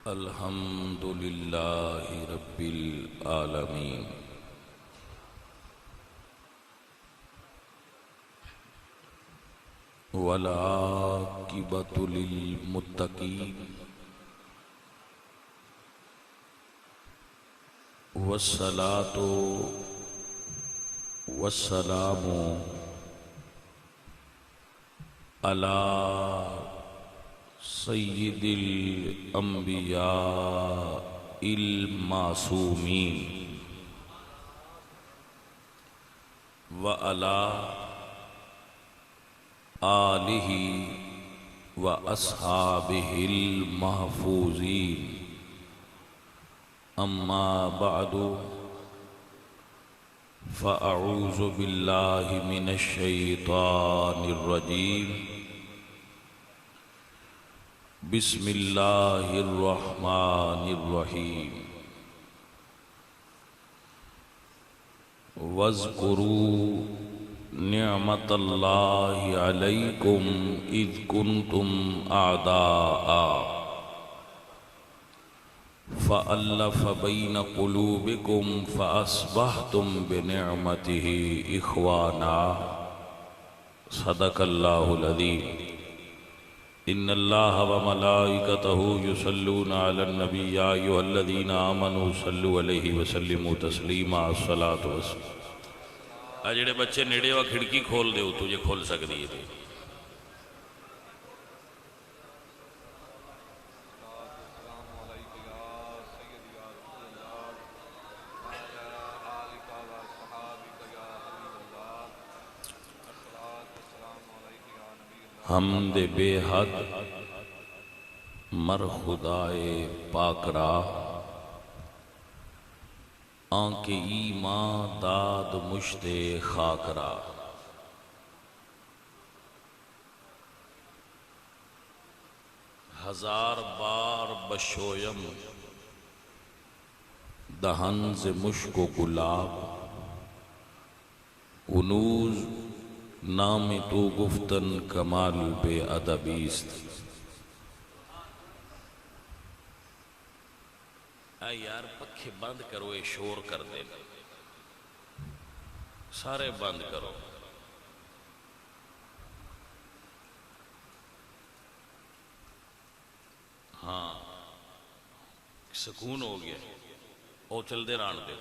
الحمد للہ رب العالمین والعاقبۃ للمتقین والصلاۃ والسلام علی سید الانبیاء المعصومین وعلی آلہ واصحابہ المحفوظین اما بعد فاعوذ باللہ من الشیطان الرجیم بسم اللہ الرحمن الرحیم وَاذْكُرُوا نِعْمَةَ اللَّهِ عَلَيْكُمْ إِذْ كُنْتُمْ أَعْدَاءً فَأَلَّفَ بَيْنَ قُلُوبِكُمْ فَأَصْبَحْتُمْ بِنِعْمَتِهِ إِخْوَانًا صدق اللہ العظیم ان اللہ وملائکتہ یصلون علی النبی یا ایھا الذین آمنوا صلوا علیہ وسلموا تسلیما الصلاۃ والسلام آ جڑے بچے نیڑے وا کھڑکی کھول دے تو یہ کھول سکدی ہے حمد بے حد مر خدائے پاکرا آنکھ ایمان داد مشت خاکرا ہزار بار بشویم دہن سے مشک و گلاب انوز نام تو گفتن کمال بے ادبیست اے یار پکھے بند کرو اے شور کر دے سارے بند کرو ہاں سکون ہو گیا او چل دے ران دے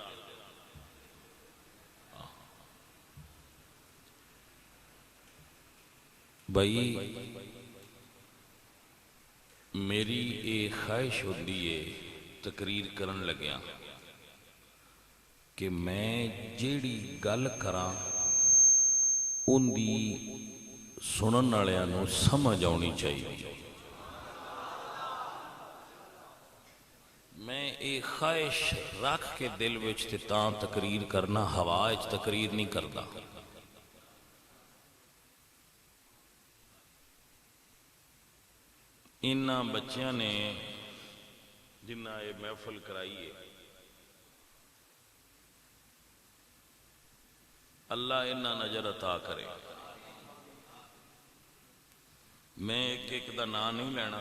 بھائی میری ایک خواہش ہوتی ہے تقریر کرن لگیا کہ میں جیڑی گل کراں ان دی سنن والےاں نوں سمجھ آنی چاہیے میں ایک خواہش رکھ کے دل وچ تے تاں تقریر کرنا ہوا وچ تقریر نہیں کردا انہاں بچیاں نے جنہاں یہ محفل کرائی ہے اللہ انہاں نظر عطا کرے میں ایک ایک دا نام نہیں لینا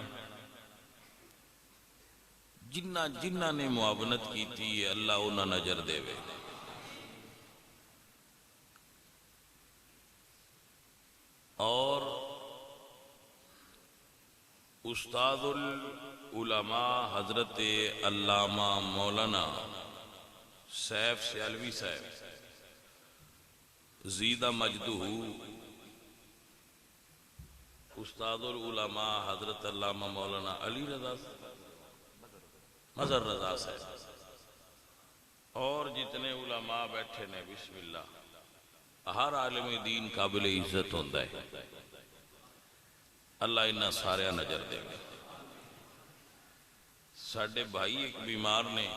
جنہاں نے معاونت کی تھی اللہ انہاں نظر دے وے اور استاد العلماء حضرت علامہ مولانا سیف سیالوی صاحب زیدہ مجدہ استاد العلماء حضرت علامہ مولانا علی رضا مظہر رضا صاحب اور جتنے علماء بیٹھے نے بسم اللہ ہر عالم دین قابل عزت ہوتا ہے اللہ انہاں سارے نظر دے گا ساڑھے بھائی ایک بیمار نے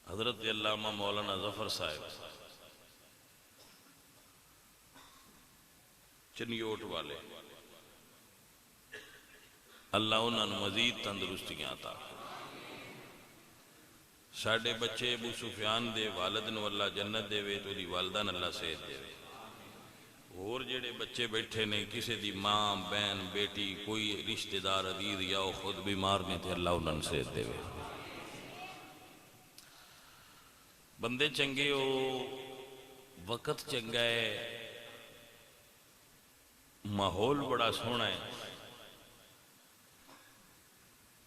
حضرت علامہ مولانا ظفر صاحب چنیوٹ والے اللہ انہاں مزید تندرستیاں عطا ساڑھے بچے ابو سفیان دے والد نو اللہ جنت دے وے تو دی والدہ اللہ صحت دے وے اور جڑے بچے بیٹھے نے کسی دی ماں بہن بیٹی کوئی رشتہ دار عزیز یا وہ خود بیمار نے تے اللہ انہوں نے صحت دے بندے چنگے ہو وقت چنگا ہے ماحول بڑا سونا ہے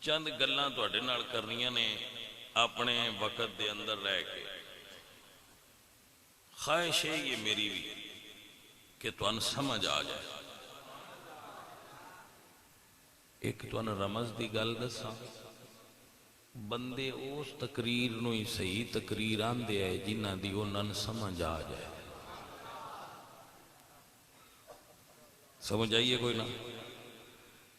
چند گلاں تواڈے نال کرنیاں نے اپنے وقت دے اندر رہ کے خواہش ہے یہ میری بھی کہ تواں سمجھ آ جائے ایک تواں رمز دی گل دساں بندے اس تقریر نو ہی صحیح تقریر آندے ہے جنہ دی انہاں سمجھ آ جائے سمجھ آئیے کوئی نہ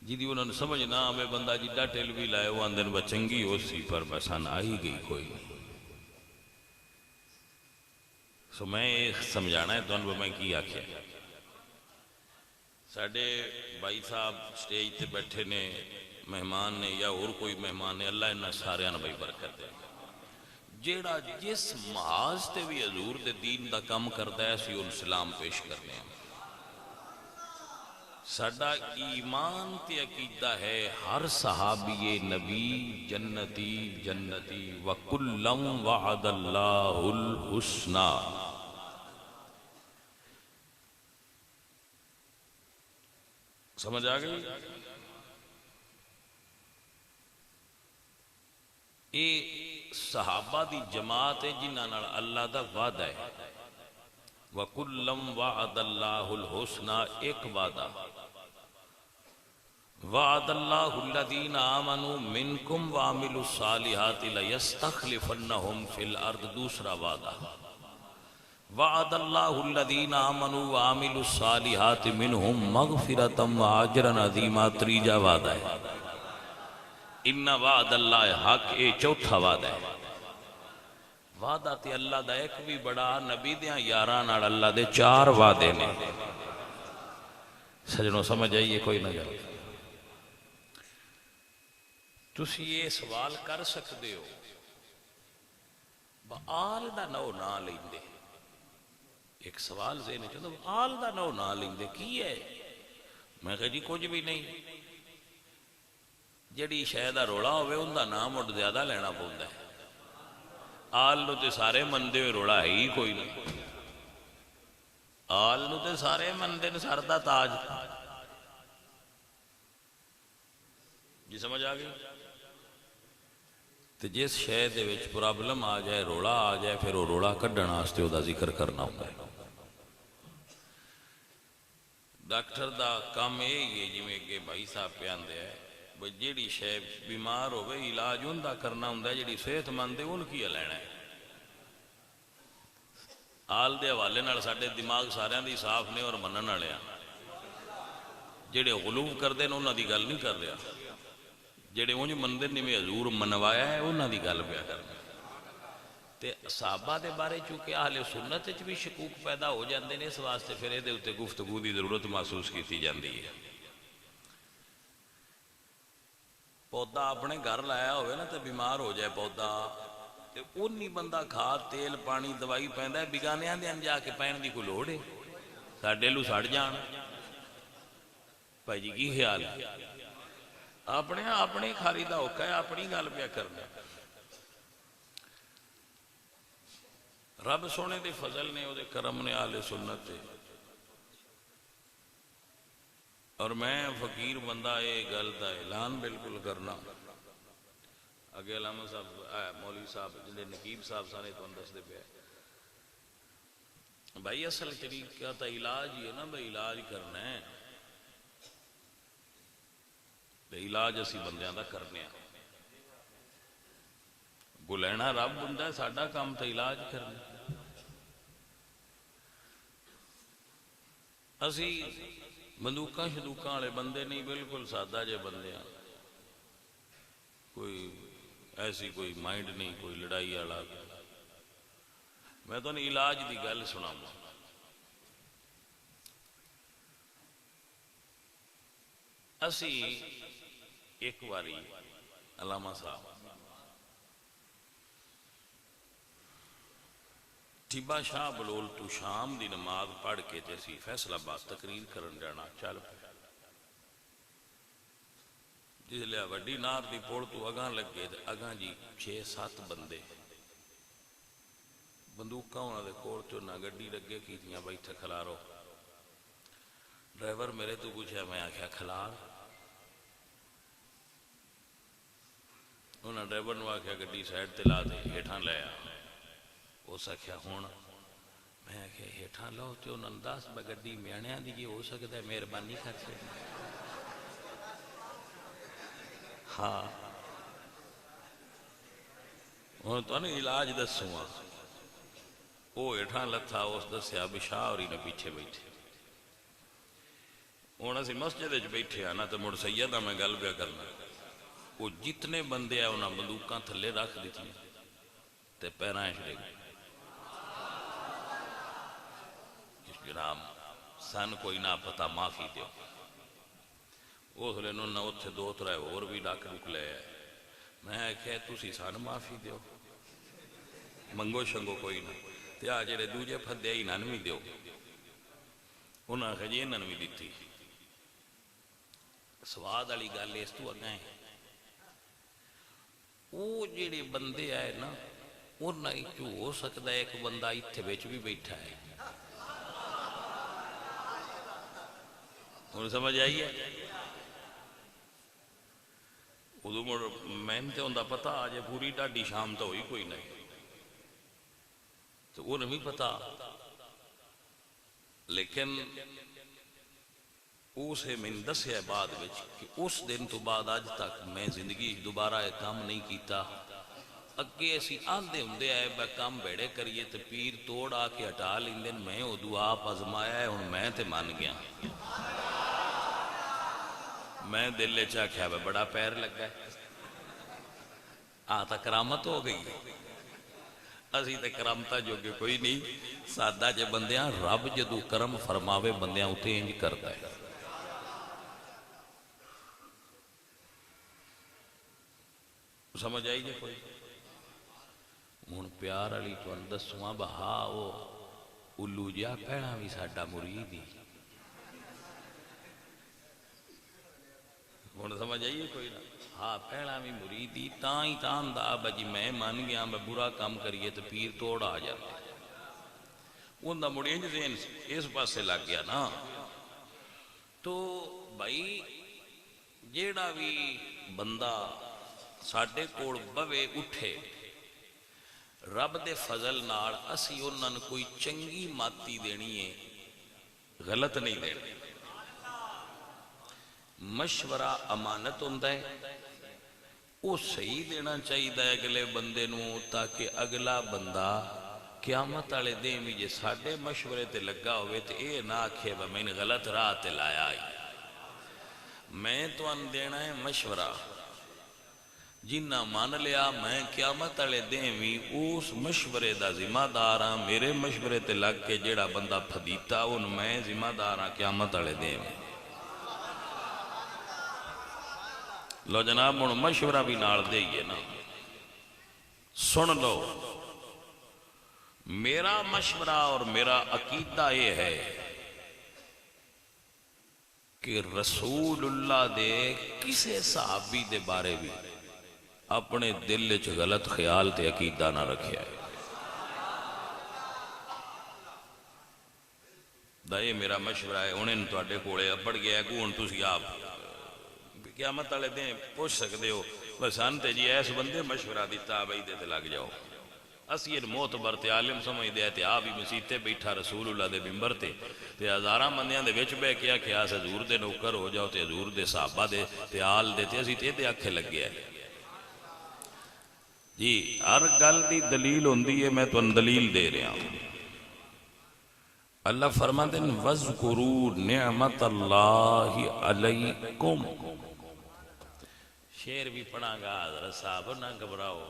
جی دی انہوں نے سمجھ نہ آوے بندہ جدہ ٹیل بھی لائے وہ اندر بچنگی ہو سی پر بسان آئی گئی کوئی سو میں ایک سمجھانا ہے تو انہوں میں کی آکھیا ساڑھے بھائی صاحب سٹیج تے بیٹھے نے مہمان نے یا اور کوئی مہمان نے اللہ انہاں سارے آنا بھائی برکت دے جیڑا جس محاذ تے بھی حضور دے دین دا کم کردہ ہے اسی ان سلام پیش کرنے ہیں ساڑھا ایمان تے عقیدہ ہے ہر صحابی نبی جنتی جنتی وَكُلًّا وَعَدَ اللَّهُ الْحُسْنَى سمجھ آگئی یہ صحابہ دی جماعت ہے جنہاں نال اللہ دا وعدہ ہے وَكُلًّا وَعَدَ اللَّهُ الْحُسْنَى ایک وعدہ وعد اللہ الذین آمنوا منکم وعملوا الصالحات لیستخلفنہم فی الارض دوسرا وعدہ وعد اللہ الذین آمنوا وعملوا الصالحات منہم مغفرتا وعجرا عظیما تریجا وعدہ ہے ان وعد اللہ حق اے چوتھا وعدہ ہے وعدہ تے اللہ دا ایک بھی بڑا نبی دیاں یاران اور اللہ دے 4 وعدے نے سجنوں سمجھ آئیے کوئی نہ جائے تُسی یہ سوال کر سکتے ہو آل دا نو نہ لیندے ایک سوال ذہن چاہتا آل دا نو نہ لیندے کی ہے میں کہا جی کچھ بھی نہیں جڑی شاید روڑا ہوئے ان دا نام اٹھ زیادہ لینا پوندا ہے آل نو تے سارے مندے ہوئے روڑا ہی کوئی نہیں آل نو تے سارے مندے نے سردہ تاج جی سمجھ آگئی تو جس شہد دے وچ پرابلم آ جائے روڑا آ جائے پھر وہ روڑا کڈن واسطے دا ذکر کرنا ہوتا ہے ڈاکٹر دا کام یہ جی میں کہ بھائی صاحب پہ آندے ہے جیڑی شے بیمار ہوئے علاج ان دا کرنا ہوں جیڑی صحت مند ہے ان کی لینا ہے آل دے حوالے نال ساڈے دماغ سارے دی صاف نے اور منن والے جیڑے غلو کردے نے انہاں دی گل نہیں کر رہا جڑے انج مندر نے میں حضور منوایا ہے انہاں دی گل پیا کرنا تے صحابہ دے بارے چونکہ اہل سنت وچ بھی شکوک پیدا ہو جاندے نے اس واسطے پھر اے دے اوتے گفتگو دی ضرورت محسوس کیتی جاندی ہے پودا اپنے گھر لایا ہوئے نا تے بیمار ہو جائے پودا تے اونی بندہ کھاد تیل پانی دوائی پیندا ہے بیگانیاں دے ان جا کے پین دی کوئی لوڑ ہے ساڈے لو سڑ جان بھائی جی کی خیال ہے اپنے کھاری دا ہوکا ہے اپنی گل پیا کرنا رب سونے دے فضل نے او دے کرم نے اہل سنت تے اور میں فقیر بندہ یہ گل دا اعلان بالکل کرنا اگے علامہ صاحب مولوی صاحب جنہیں نقیب صاحب سانے تو اندس دے پہ بھائی اصل طریقہ تا علاج یہ نا بھائی علاج کرنا ہے علاج اسی بندیاں دا کرنے ہیں بلینا رب بندہ ہے ساڑھا کام تا علاج کرنا اسی بندوکاں شدوکاں والے بندے نہیں بالکل سادہ جے بندے ہیں کوئی ایسی کوئی مائنڈ نہیں کوئی لڑائی والا میں تو نہیں علاج دی گل سناؤں اسی ایک واری علامہ صاحب ٹھبا شاہ بلول تو شام دی نماز پڑھ کے تے اسی فیصل آباد تقریر کرن جانا چل پیا جس لئے وڈی نار دی پوڑ تو اگاں لگے تے اگاں جی 6-7 بندے بندوقاں انہاں دے کول تے انہاں گڈی لگے کیتیاں بیٹھے کھلارو ڈرائیور میرے تو پوچھا میں آکھیا کھلار انہاں ڈرائیور نو آکھیا گڈی سائیڈ تے لا دے ہیٹھاں لے آ اس آکھیا ہون میں آکھیا ہیٹھاں لو تے انہاں دس گڈی میانیاں دی ہو سکتا ہے مہربانی کر سے ہاں ہوں تو نہیں علاج دسوں وہ ہیٹھاں لتھا اس دسیا بشاہ اور نے پیچھے بیٹھے ہوں اسی مسجد بیٹھے آنا تو مڑ سیدہ میں گل پیا کرنا وہ جتنے بندے آئے انہاں بندوقاں تھلے رکھ دیتی تے پیرائیں چڑے گئے جناب سن کوئی نہ پتا معافی دیو اس لیے انہوں نے اتھے 2-3 اور بھی ڈاک رک لے میں کہے تُسی سن معافی دیو منگو شنگو کوئی نہ تے آ جڑے دوجے پھدے ہی نن بھی دیو انہاں کہے جی نن بھی دیتی سواد والی گل اس تو اگیں وہ جڑے بندے آئے نا انہاں چوں ہو سکتا ہے ایک بندہ اتھے وچ بھی بیٹھا ہے انہیں سمجھ آئی ہے ادو مڑ میں تے ہوندا پتہ آج پوری ڈاڈی شام تو ہوئی کوئی نہیں تو وہ نہیں پتا لیکن اسے میں دسیا بعد وچ کہ اس دن تو بعد آج تک میں زندگی دوبارہ ایک کام نہیں کیتا اگے ایسی آندے ہوندے آئے بے کام بیڑے کریے تے پیر توڑ آ کے ہٹا لیندن میں وہ دعا آزمایا ہے ہن میں تے مان گیا میں دل لے چاکھیا بے بڑا پیر لگ گئے آتا کرامت ہو گئی اسی تے کرامتا جو کہ کوئی نہیں سادہ جے بندیاں رب جدو کرم فرماوے بندیاں اتے انج کرتا ہے سمجھ آئی جے کوئی ہن پیار علی تو اندسواں بہا وہ الو جا پہنا بھی ساڈا مرید ہی ہن سمجھ آئیے کوئی نہ ہاں پہلا بھی مریدی تاں دا بجی میں مان گیا میں برا کام کریے تو پیر توڑ آ جاتے ان دا مڑی انج ذہن اس پاسے لگ گیا نا تو بھائی جیڑا بھی بندہ ساڈے کول بوے اٹھے رب دے فضل نال اسی انہاں نوں کوئی چنگی ماتی دینی ہے غلط نہیں دینی مشورہ امانت ہوندہ ہے وہ صحیح دینا چاہیے اگلے بندے نو تاکہ اگلا بندہ قیامت والے دن بھی جے ساڈے مشورے تے لگا ہوئے تے اے نہ آکھے با میں نے غلط راہ تے لایا آئی میں تو ان دینا ہے مشورہ جنہ مان لیا میں قیامت والے دن بھی اس مشورے دا ذمہ دار ہاں میرے مشورے تے لگ کے جیڑا بندہ پھدیتا ان میں ذمہ دار ہاں قیامت والے دن بھی لو جناب مڑ مشورہ بھی نال دئیے نا سن لو میرا مشورہ اور میرا عقیدہ یہ ہے کہ رسول اللہ دے کسے صحابی دے بارے بھی اپنے دل چ غلط خیال تے عقیدہ نہ رکھیا ہے دا یہ میرا مشورہ ہے انہیں تو اڈے کوڑے پڑ گیا ہے کون تسی آپ قیامت والے دیں پوچھ سکتے ہو بس انتے جی ایس بندے مشورہ دیتا بھائی دے تے لگ جاؤ اسی یہ معتبر تے عالم سمجھ دے تے آپ ہی مسیح تے بیٹھا رسول اللہ دے ممبر تے ہزاراں بندیاں دے وچ بے کیا کہ آس حضور دے نوکر ہو جاؤ تے حضور دے صحابہ دے تے آل دے تے اسی تے آکھے لگ گیا ہے جی ہر گل دی دلیل ہوندی ہے میں تو ان دلیل دے رہا ہوں اللہ فرماتے ہیں وَذْكُرُوا نِعْمَةَ اللَّهِ عَلَيْكُمْ شیر بھی پڑھا گا حضرت صاحب نہ گھبراؤ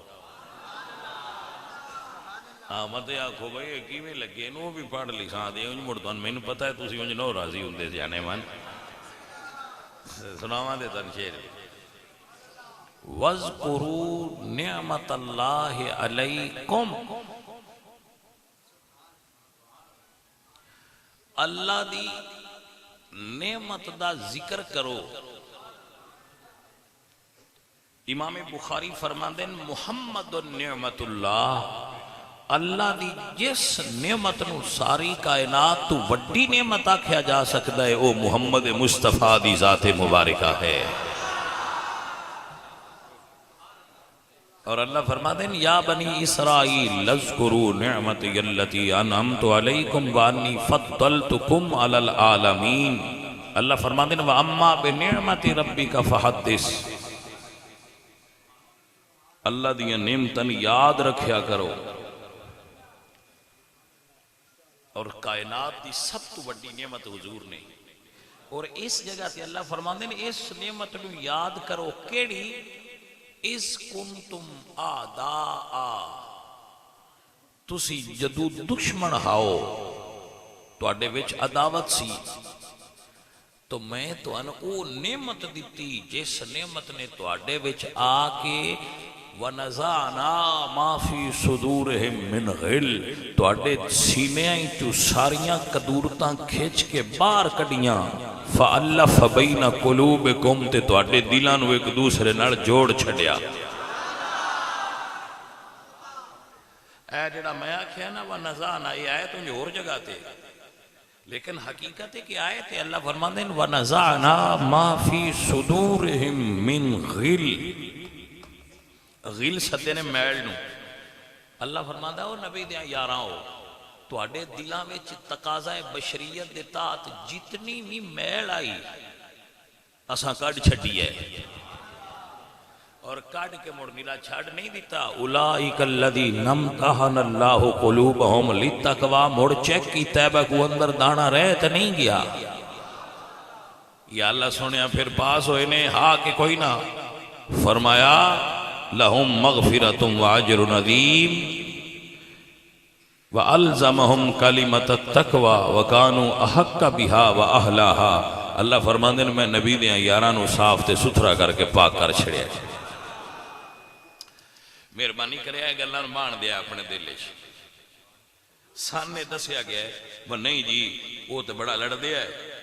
آمد آنکھو بھئی ایکی میں لگے نو بھی پڑھ لی ساں دے انج مڑتان میں نے پتہ ہے تُسی انج نو راضی ہوں دے جانے من سناواں دے تن شیر بھی وَذْكُرُوا نِعْمَةَ اللَّهِ عَلَيْكُمْ اللہ دی نعمت دا ذکر کرو. امام بخاری فرماندے ہیں محمد نعمت اللہ، اللہ دی جس نعمت نو ساری کائنات تو وڈی نعمت آکھیا جا سکتا ہے وہ محمد مصطفیٰ دی ذات مبارکہ ہے. اور اللہ فرماتے ہیں یا بنی اسرائیل اذکروا نعمتی اللتی انعمت علیکم وانی فضلتکم علی العالمین. اللہ فرماتے ہیں واما بنعمت ربک فحدث، اللہ دی نعمتن یاد رکھیا کرو. اور کائنات دی سب تو بڑی نعمت حضور نے. اور اس جگہ تے اللہ فرماندے نے اس نعمت نو یاد کرو کیڑی؟ اِذْ كُنْتُمْ آداء، تسی جدو دشمن ہاؤ تواڈے وچ عداوت سی تو میں تانوں او نعمت دتی جس نعمت نے تواڈے وچ آ کے وَنَزَعْنَا مَا فِي صُدُورِهِمْ مِنْ غِلٍّ، تواڈے سینیاں چوں ساریاں قدورتاں کھچ کے باہر کڈیاں. فَأَلَّفَ بَيْنَ قُلُوبِكُمْ، تے تواڈے دلاں نو ایک دوسرے نال جوڑ چھڈیا. اے جڑا میں آکھیا نا وَنَزَعْنَا، یہ آیت انج اور جگہ تے، لیکن حقیقت ہے کہ آیت اللہ فرماندے ہیں وَنَزَعْنَا مَا فِي صُدُورِهِمْ مِنْ غِلٍّ. غیل سدے نے میل نو. اللہ فرماتا ہو نبی دیاں یاراں ہو تواڈے دلاں وچ تقاضا بشریت دے تحت جتنی بھی میل آئی اساں کڈ چھڈی ہے اور کڈ کے مڑ ملا چھڈ نہیں دیتا. اولئک الذین امتحن اللہ قلوبہم للتقوی، مڑ چیک کیتا ہے کو اندر دانا رہ تے نہیں گیا. یا اللہ سنیا پھر پاس ہوئے نے ہاں کہ کوئی نہ. فرمایا لہم مغفرۃ واجر عظیم وَأَلْزَمَهُمْ كَلِمَةَ التَّقْوَى وَكَانُوا أَحَقَّ بِهَا وَأَهْلَهَا. اللہ فرماندے نے میں نبی دیاں یاراں نو صاف تے ستھرا کر کے پاک کر چھڑیا. مہربانی کریا گلاں مان دیا اپنے دل وچ. سامنے دسیا گیا ہے وہ نہیں جی وہ تے بڑا لڑ دیا ہے.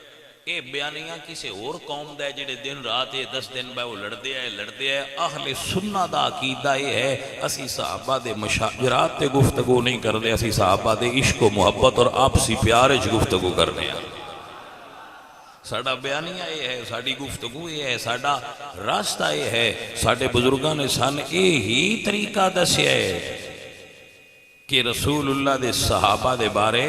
اے بیانیاں کسے اور قوم دا ہے جڑے دن رات 10 دن بہ وہ لڑدے ہیں. اہل سنہ دا عقیدہ یہ ہے اسی صحابہ دے مشاجرات تے گفتگو نہیں کرنے، اسی صحابہ دے عشق و محبت اور آپسی پیار وچ گفتگو کرنے ہیں. ساڈا بیانیہ یہ ہے، ساڈی گفتگو یہ ہے، ساڈا راستہ یہ ہے. ساڈے بزرگاں نے سان یہی طریقہ دسیا ہے کہ رسول اللہ دے صحابہ دے بارے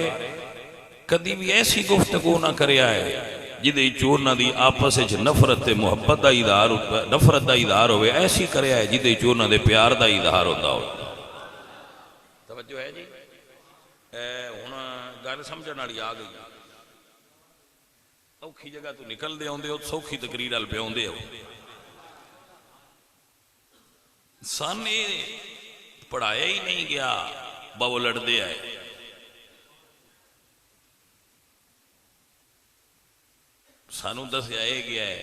کدی بھی ایسی گفتگو نہ کریا ہے جدے چورنا دی آپس وچ نفرت تے محبت دا اظہار، نفرت دا اظہار ہوئے. ایسی کریا ہے جدے چورنا دے پیار دا اظہار ہوتا ہو. توجہ ہے جی؟ ہن گل سمجھن والی آ گئی. اوکھی جگہ تو نکل دے ہوندے ہو سوکھی تقریر ال پہ ہوندے ہو. سن پڑھایا ہی نہیں گیا باو لڑ دے آئے. سانو دسیا گیا ہے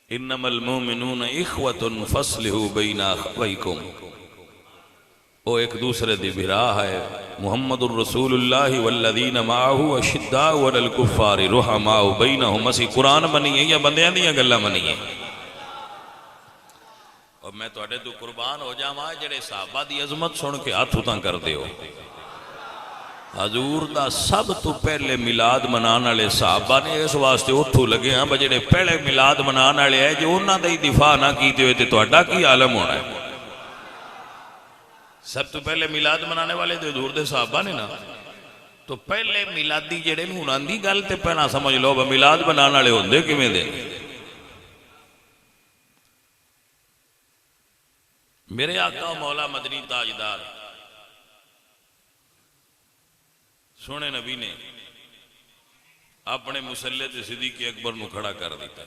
انما المومنون اخوۃ فاصلحوا بین اخویکم. وہ ایک دوسرے دی بھرا ہے. محمد الرسول اللہ والذین معه اشداء علی الکفار رحماء بینہم. اسی قرآن منیے یا بندیاں دیاں گلاں منیے؟ اور میں تواڈے تو قربان ہو جاواں جڑے صحابہ دی عظمت سن کے ہاتھ اُتاں کر دیو. حضور دا سب تو پہلے میلاد منان والے صحابہ نے اس واسطے اتھوں لگے ہاں بجڑے پہلے میلاد منان والے ہے جو انہاں دا ہی دفاع نہ کیتے ہوئے تے تہاڈا کی عالم ہونا ہے. سب تو پہلے میلاد منانے والے تے حضور دے صحابہ نے نا. تو پہلے میلادی جڑے نوں انہاں دی گل تے پہنا سمجھ لو میلاد منان والے ہوندے کیویں دے. میرے آقا مولا مدنی تاجدار سونے نبی نے اپنے مسلح تے صدیق اکبر نو کھڑا کر دیتا.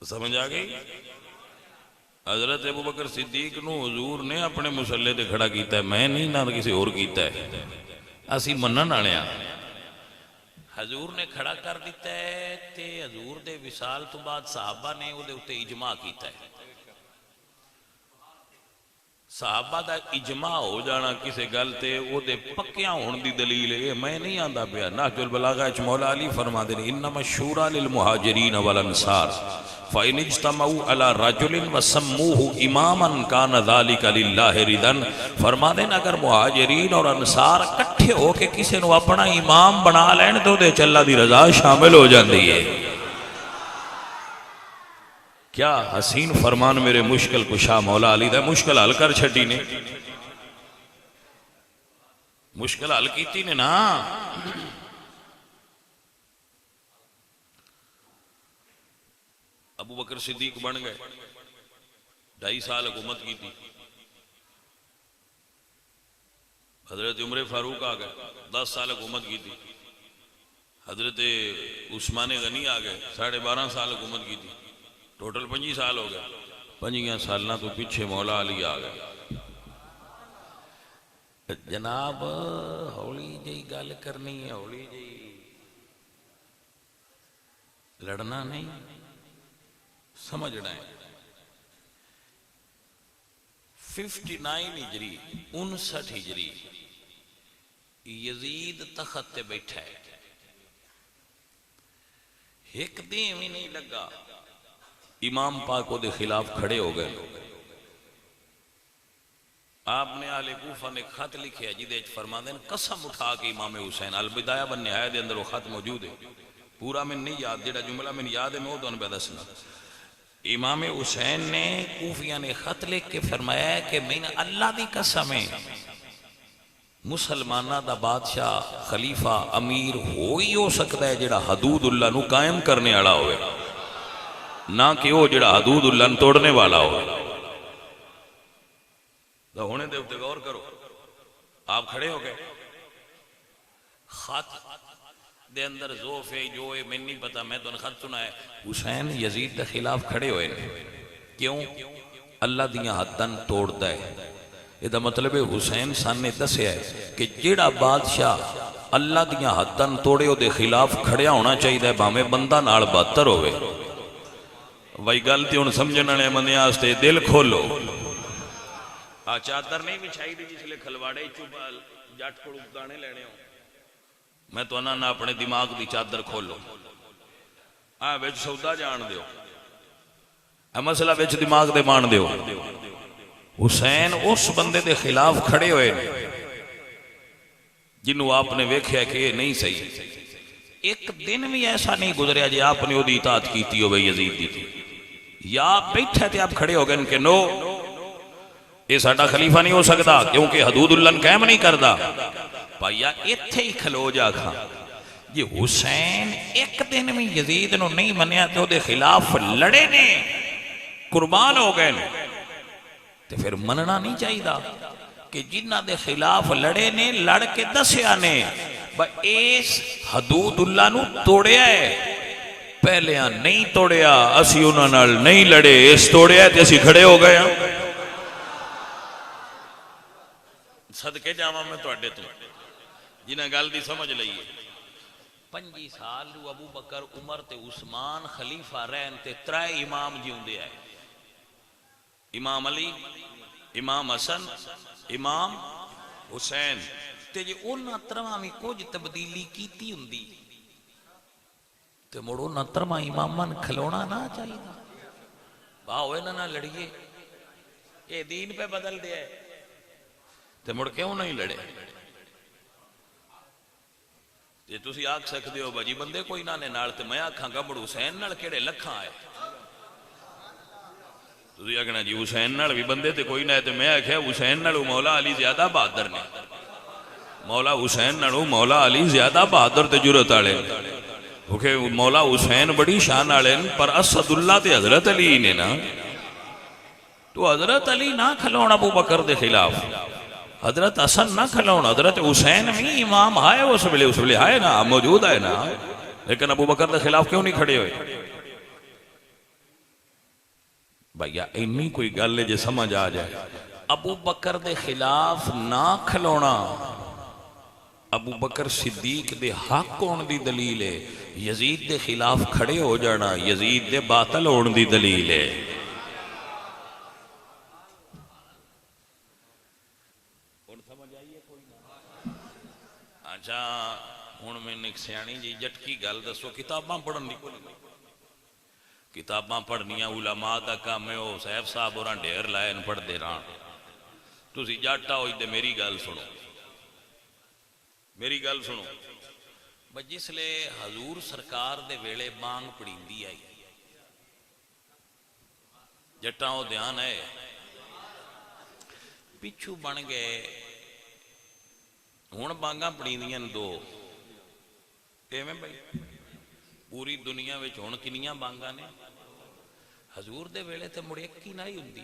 سمجھ آ گئی؟ حضرت ابوبکر صدیق نو حضور نے اپنے مسلح تے کھڑا کیتا ہے. میں نہیں نہ کسی اور کیتا ہے. اسی منن والے ہاں. حضور نے کھڑا کر دیتا ہے تے حضور دے وصال تو بعد صحابہ نے وہ دے اتے اجماع کیتا ہے. صحابہ دا اجماع ہو جانا کسے گل تے او دے پکیاں ہون دی دلیل ہے. میں نہیں آندا پیا. نہج البلاغہ وچ مولا علی فرما دے انما الشورى للمہاجرین والانصار فإن اجتمعوا على رجل وسموه اماما كان ذلك لله رضا. فرما دے اگر مہاجرین اور انصار اکٹھے ہو کے کسے نو اپنا امام بنا لین تو دے اللہ دی رضا شامل ہو جاندی ہے. کیا حسین فرمان میرے مشکل کشا مولا علی دا. مشکل حل کر چھٹی نے, مشکل حل کیتی نے نا. ابو بکر صدیق بن گئے, 2.5 سال حکومت کی تھی. حضرت عمر فاروق آ گئے, 10 سال حکومت کی تھی. حضرت عثمان غنی آ گئے, 12.5 سال حکومت کی تھی. ٹوٹل 25 سال ہو گئے. 25 سالنا تو پیچھے مولا علی آ گئے. جناب ہولی جی گل کرنی ہے, ہولی جی لڑنا نہیں, سمجھنا ہے. 59 ہجری 59 ہجری یزید تخت تے بیٹھا ہے. ایک دن بھی نہیں لگا امام پاک کو دے خلاف کھڑے ہو گئے. آپ نے آل کوفہ نے خط لکھے جدے فرما دیں قسم اٹھا کے امام حسین البدایہ بن نہایہ دے اندر وہ خط موجود ہے. پورا میں نہیں یاد, جڑا جملہ میں یاد ہے میں وہ دون پہ دسنا. امام حسین نے کوفیہ نے خط لکھ کے فرمایا ہے کہ میں نے اللہ دی قسم ہے مسلمانہ دا بادشاہ خلیفہ امیر ہوئی ہو سکتا ہے جڑا حدود اللہ نو قائم کرنے والا ہوئے, نہ کہ وہ جڑا حدود اللہ توڑنے والا ہو. تو ہونے دے اپنے غور کرو. آپ کھڑے ہو گئے, خط دے اندر زوف ہے جو ہے میں نہیں پتا, میں تو نے خط سنا ہے حسین یزید دے خلاف کھڑے ہوئے. کیوں؟ اللہ دیاں حداں توڑتا ہے. یہ دا مطلب ہے حسین سان نے دسیا ہے کہ جڑا بادشاہ اللہ دیاں حداں توڑے ہو دے خلاف کھڑیا ہونا چاہیے بھامے بندہ نال بہتر ہوئے. وہی گلتی ہوں سمجھنا نے منیا آستے دل کھولو. چادر نہیں بچھائی دی جس لئے کھلواڑے چوبال جاٹ کو گانے لینے ہوں. میں تو انہاں نہ اپنے دماغ دی چادر کھولو. ویچ سودا جان دیو, مسئلہ ویچ دماغ دے مان دیو. حسین اس بندے دے خلاف کھڑے ہوئے جنہوں آپ نے ویکھیا کہ یہ نہیں صحیح. ایک دن بھی ایسا نہیں گزریا جی آپ نے وہ دی اطاعت کیتی ہو بھئی یزید دی تھی, یا بیٹھے تھے آپ کھڑے ہو گئے ان کے نو یہ ساڑھا خلیفہ نہیں ہو سکتا کیونکہ حدود اللہ قائم نہیں کردا. بھائیا اتھے ہی کھلو جا کھا یہ حسین ایک دن میں یزید نو نہیں منیا تو دے خلاف لڑے نے, قربان ہو گئے نے. تو پھر مننا نہیں چاہیے کہ جنہ دے خلاف لڑے نے لڑ کے دسیا نے اس حدود اللہ نو توڑیا ہے. پہلے نہیں توڑیا, اسی انہاں نال نہیں لڑے, اس توڑیا ہے تے اسی کھڑے ہو گئے. صدقے جاواں میں توڑے تو جنہیں گل دی سمجھ لئیے. 25 سال ابو بکر عمر تے عثمان خلیفہ رہن تے 3 امام جیوں دے آئے. امام علی, امام حسن, امام حسین. تے جی انہاں 3 میں کچھ تبدیلی کیتی ہوندی تے مڑو نہ 3 امامن کھلونا نہ چاہیے. باہوئے نہ لڑیے, یہ دین پہ بدل دیا ہے تے مڑ کیوں نہیں لڑے. یہ تسی آکھ سکتے ہو بجی بندے کوئی نہ نے نال تے میں آکھاں گا مڑ حسین نال کیڑے لکھاں آئے. تسی آکھنا جی حسین نال بھی بندے تے کوئی نہ ہے تے میں آکھیا حسین نال مولا علی زیادہ بہادر نے. مولا حسین نال مولا علی زیادہ بہادر تے جرأت والے. کیونکہ مولا حسین بڑی شان والے پر اسد اللہ تے حضرت علی نے نا. تو حضرت علی نہ کھلون ابو بکر دے خلاف, حضرت حسن نہ کھلون, حضرت حسین بھی امام آئے اس ویلے آئے نا, موجود آئے نا, لیکن ابو بکر دے خلاف کیوں نہیں کھڑے ہوئے. بھائیا انی کوئی گل ہے جے سمجھ آ جائے. ابو بکر دے خلاف نہ کھلونا ابو بکر صدیق دے حق ہون دی دلیل ہے. یزید دے خلاف کھڑے ہو جانا یزید دے باطل ہون دی دلیل ہے. ایک سیانی جی جٹکی گل دسو کتاباں پڑھن دی کوئی نہیں کتاباں پڑھنیاں علماء دا کام ہے وہ صاحب صاحب اور ڈھیر لائن پڑھ دے رہا تسی جاٹا ہوئی دے میری گل سنو میری گل سنو جس لے حضور سرکار دے ویلے بانگ پڑھیندی آئی جٹاں وہ دھیان ہے پچھو بن گئے ہون بانگاں پڑھیندیاں دو ایویں بھائی پوری دنیا وچ ہون کنیاں بانگاں نے حضور دے ویلے تے مڑ ایک ہی نہ ہی ہوندی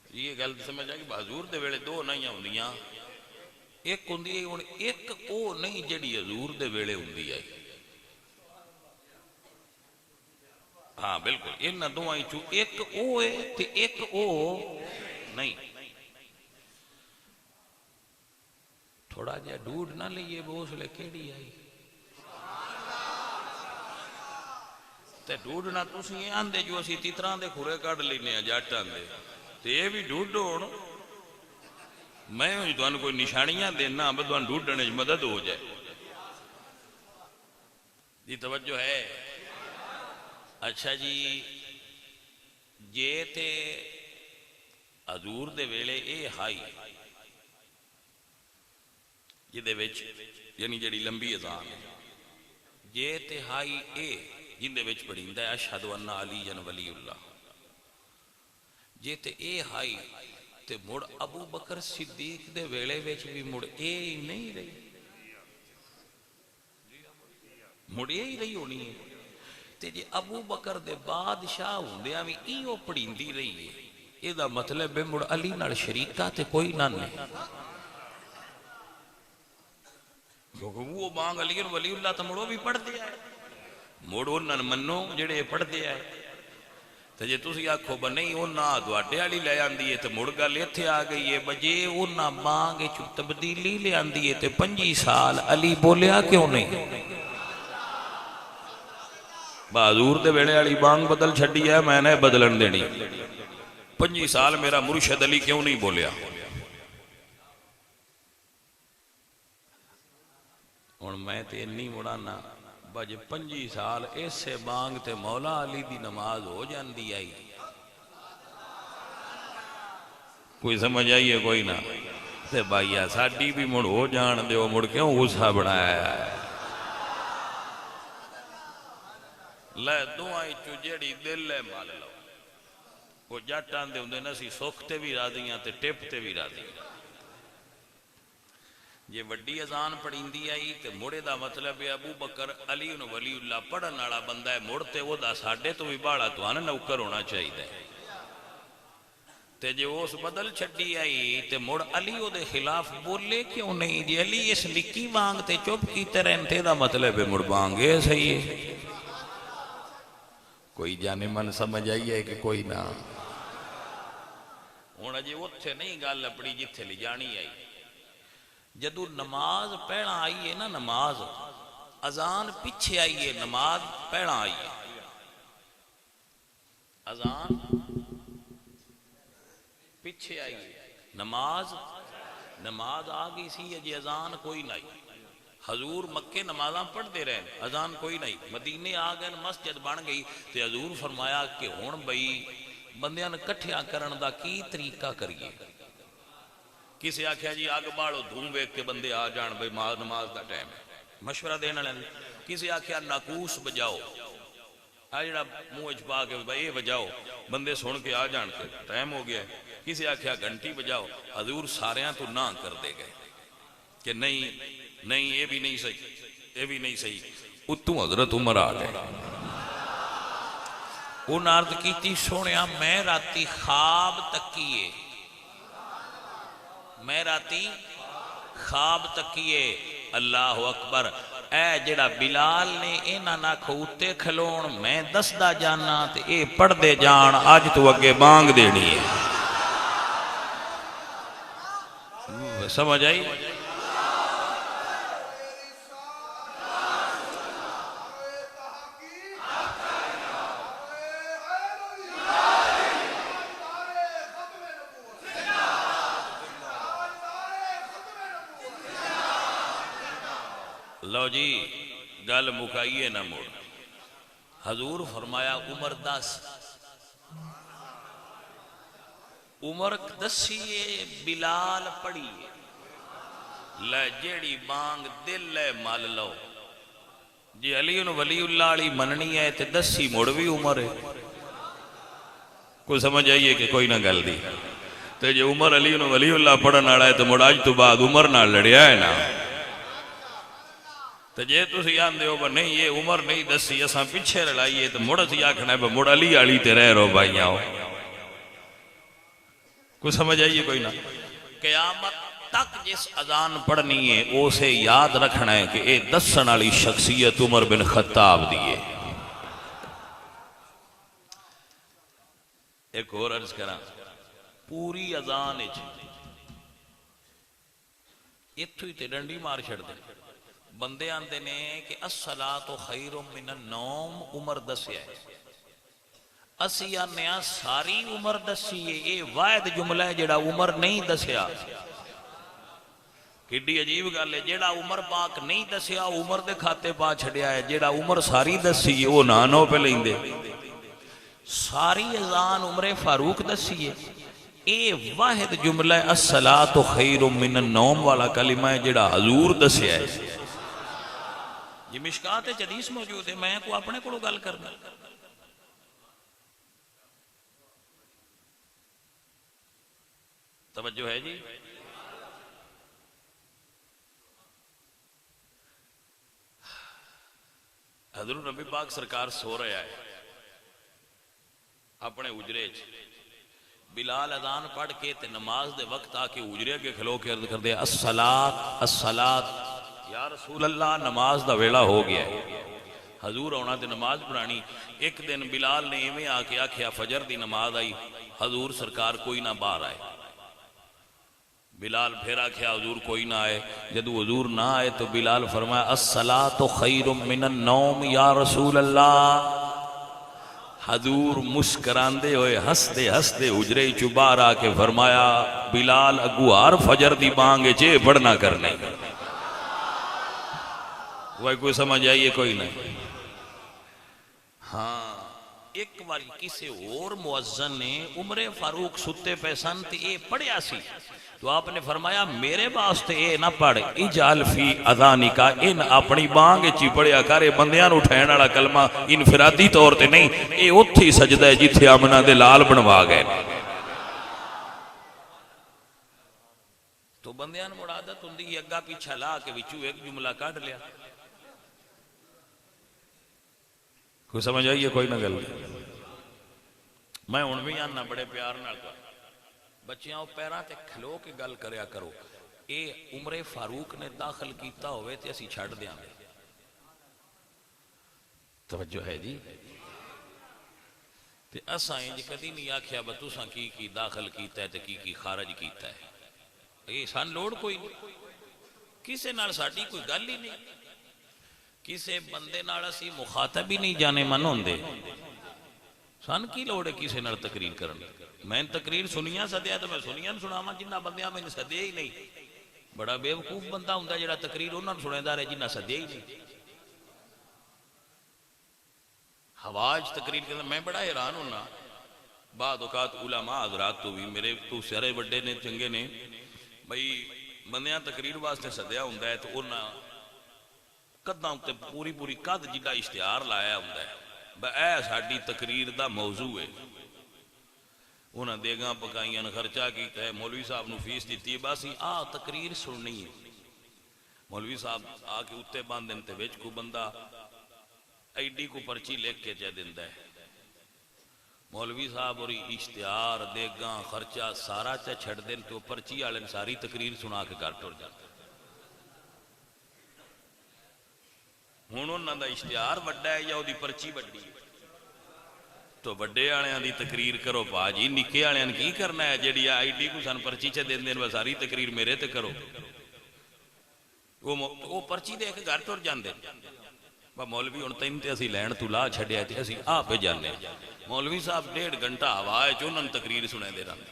یہ گل سمجھ آ کہ حضور دے ویلے دو نہیں ہوندیاں ایک ہوندی ہے ہن ایک او نہیں جڑی حضور دے ویلے ہوندی ہے ہاں بالکل ان دوائیں چوں ایک او ہے تے ایک او نہیں تھوڑا جہا ڈوڈ نہ لئیے بوس لے کیڑی آئی تے ڈوڈ نہ تسی یہ آندے جو اسی تیتران دے کھورے کڑ لینے جاٹان دے تے یہ بھی ڈوڈ ہون میں ہوں تو انہوں کوئی نشانیاں دینا اب تو انہوں ڈوڈنے مدد ہو جائے یہ توجہ ہے اچھا جی یہ تے حضور دے ویلے اے ہائی یہ دے وچ یعنی جڑی لمبی اذان ہے یہ تے ہائی اے جن دے وچ پڑھیندہ ہے اشہدو ان علی ولی اللہ یہ تے اے ہائی تے مڑ ابو بکر صدیق دے ویلے وچ بھی مڑ اے ہی نہیں رہی مڑ اے ہی رہی ہونی ہے تے جی ابو بکر دے بادشاہ ہوندے بھی ایو پڑھیندی رہی ہے یہ دا مطلب ہے مڑ علی نال شریکہ تے کوئی نہ نہیں کیونکہ وہ بانگ علی ولی اللہ تو مڑو بھی پڑھ دیا ہے مڑ انہاں منو جڑے پڑھ دیا ہے تو جے تسی آکھو بنی انہاں دواڈے والی لے آندی ہے تو مڑ گل ایتھے آ گئی ہے بجے انہاں بانگ چ تبدیلی لے آندی ہے تے 25 سال علی بولیا کیوں نہیں حضور دے ویلے والی بانگ بدل چھڈی ہے میں نے بدلن دینی 25 سال میرا مرشد علی کیوں نہیں بولیا ہن میں تے نہیں مڑانا بج 25 سال ایسے بانگ تے مولا علی دی نماز ہو جاندی آئی کوئی سمجھ آئیے کوئی نہ تے بھائیا ساڈی بھی مڑ ہو جان دیو مڑ کیوں غصہ بڑھایا ہے لے دعائیں چو جیڑی دل لے مال لو وہ جاٹان دے ہوندے نسی سوکھتے بھی راضیاں تے ٹپتے بھی راضیاں یہ وڈی اذان پڑھیندی آئی تے مڑے دا مطلب ہے ابو بکر علی ولی اللہ پڑھن والا بندہ ہے مڑتے وہ دا ساڈے تو بھی باڑا تو آنا نوکر ہونا چاہیے تے جو اس بدل چھڈی آئی تے مڑ علی او دے خلاف بولے کیوں نہیں جی علی اس لکی بانگ تے چپ کیتے رہنتے دا مطلب ہے مڑ بانگے صحیح ہے کوئی جانے من سمجھ آئیے کہ کوئی نہ ہونا جی اتھے نہیں گال اپنی جتھے لی جانی آئی جدو نماز پڑھنا آئی ہے نا نماز اذان پیچھے آئی ہے نماز پڑھنا آئی ہے اذان پیچھے آئی ہے نماز آگئی سی جی اذان کوئی نہیں حضور مکے نمازاں پڑھ دے رہے ہیں اذان کوئی نہیں مدینے آگئے مسجد بن گئی تے حضور فرمایا کہ ہون بھئی بندیاں نے کٹھیاں کرن دا کی طریقہ کریے کسی آکھیا جی آگ باڑو دھوم ویک کے بندے آ جان بھئی نماز دا ٹائم مشورہ دینا لیں کسی آکھیا ناکوس بجاؤ آجڑا منہ اچپا کے بھئی یہ بجاؤ بندے سن کے آ جان کے ٹائم ہو گیا کسی آکھیا گھنٹی بجاؤ حضور ساریاں تو نہ کر دے گئے کہ نہیں یہ بھی نہیں صحیح یہ بھی نہیں صحیح اتوں حضرت عمر آ گئے ان عرض کی تھی سونیا میں راتی خواب تکیے میں راتی خواب تکیے اللہ اکبر اے جڑا بلال نے اینا نہ کھوتے کھلون میں دسدا جانا تے اے پڑھ دے جان آج تو اگے بانگ دینی ہے سمجھ آئی لو جی گل مکائیے نہ موڑ. حضور فرمایا عمر 10. عمر دسیے بلال پڑھیے لے جیڑی بانگ دل لے مل لو. جی علی ولی اللہ علی مننی ہے تے دسی مڑ بھی عمر ہے. کوئی سمجھ آئیے کہ کوئی نہ گل دی. تے جے عمر علی ولی اللہ پڑھن والا ہے تو مڑ اج تو بعد عمر نال لڑیا ہے نا. تو جے تسی آندے ہو با نہیں یہ عمر نہیں دسی اساں پیچھے لڑائیے تو مڑ اسی آکھنا ہے با مڑ علی علی تے رہ رو بھائی آؤ. کوئی سمجھ آئیے کوئی نہ. قیامت تک جس اذان پڑھنی ہے اسے یاد رکھنا ہے کہ اے دسن والی شخصیت عمر بن خطاب دیے. ایک اور عرض کراں پوری اذان اتھو ہی تے ڈنڈی مار چھڑ دے. بندے آندے نے کہ الصلاۃ خیر من النوم عمر دسیا ہے. اسی آنے ساری عمر دسی ہے. اے واحد جملہ ہے جڑا عمر نہیں دسیا. کڈی عجیب گل ہے. جیڑا عمر پاک نہیں دسیا عمر دے کھاتے پا چھڑیا ہے. جیڑا عمر ساری دسی ہے وہ نانو پہ لیندے. ساری اذان عمر فاروق دسی ہے. اے واحد جملہ ہے الصلاۃ خیر من النوم والا کلمہ ہے جیڑا حضور دسیا ہے. یہ مشکات حدیث موجود ہے. میں کو اپنے کو گل کرنا. توجہ ہے جی. حضرت نبی پاک سرکار سو رہا ہے اپنے اجرے چ. بلال اذان پڑھ کے تے نماز دے وقت آ کے اجرے کے کھلو کے عرض کر دے الصلاۃ الصلاۃ یا رسول اللہ نماز دا ویلا ہو گیا ہے. حضور آنا تے نماز پڑھانی. ایک دن بلال نے ایویں آ کے آکھیا فجر دی نماز آئی. حضور سرکار کوئی نہ باہر آئے. بلال پھر آکھیا حضور کوئی نہ آئے. جدو حضور نہ آئے تو بلال فرمایا الصلاۃ خیر من النوم یا رسول اللہ. حضور مسکراندے ہوئے ہستے ہستے اجرے چو باہر آ کے فرمایا بلال اگوار فجر دی بانگے چے پڑھنا کرنے. وہ کوئی سمجھ آئیے کوئی نہیں. ہاں ایک بار کسی اور مؤذن نے عمر فاروق ستے پہ سن تے اے پڑھیا سی تو آپ نے فرمایا میرے واسطے اے نہ پڑھ اجعل فی اذانکا ان اپنی بانگ چی پڑھیا کرے. بندیاں نو اٹھائن والا کلمہ انفرادی طور تے نہیں. اے اتھی سجدہ ہے جتھے آمنہ دے لال بنوا گئے. تو بندیاں نو عادت ہوندی اگا پیچھا لا کے وچوں ایک جملہ کاٹ لیا. کوئی سمجھ آئیے کوئی نہ گل. میں ہن بھی آنا بڑے پیار نال کر بچیاں پیراں تے کھلو کے گل کریا کرو. اے عمر فاروق نے داخل کیتا ہوئے تے اسی چھڑ دیاں گے. توجہ ہے جی. تے اساں انج کدی نہیں آکھیا با تساں کی داخل کیتا ہے تے کی خارج کیتا ہے. اے سان لوڑ کوئی کسے نال ساڈی کوئی گل ہی نہیں. کسے بندے نال اسی مخاطب ہی نہیں جانے من ہوندے. سان کی لوڑ ہے کسے نال تقریر کرنے. میں تقریر سنیاں سدیا تو میں سنیاں سناواں. جنہ بندیاں میں سدیا ہی نہیں. بڑا بے وقوف بندہ ہوندا جڑا تقریر انہاں نوں سنیندا رہے جنہ سدیا ہی نہیں. حواج تقریر کرنا میں بڑا حیران ہونا. بعد اوقات علماء حضرات تو بھی میرے تو سارے بڑے نے چنگے نے بھئی بندیاں تقریر واسطے سدیا ہوندا ہے تو انہاں قداں تے پوری قد جڑا اشتہار لایا ہوندا ہے با اے ساڈی تقریر دا موضوع ہے. انہاں دیگاں پکائیاں خرچہ کیتا ہے. مولوی صاحب نو فیس دیتی ہے. بس تقریر سننی ہے. مولوی صاحب آ کے اتے باندھن تے وچ کو بندہ ایڈی کو پرچی لکھ کے چہ دیندا ہے. مولوی صاحب اور اشتہار دیگاں خرچہ سارا چہ چھڑ دین تو پرچی والے ساری تقریر سنا کے گھر ٹر جاتا. ہن انہاں دا اشتہار وڈا ہے یا وہ پرچی وڈی ہے. تو بڑے آلیاں دی تقریر کرو پا جی. نکے آلیاں کی کرنا ہے جیڑی آئی ڈی کو سن پرچی چے دین دین ساری تقریر میرے تے کرو. وہ پرچی دے کے گھر ٹر جاندے. مولوی ہن تین تے اسی لین تو لا چھڈیا تے اسی آ پہ جانے. مولوی صاحب 1.5 گھنٹہ ہوا ہے جو انہاں تقریر سنے دے رہے.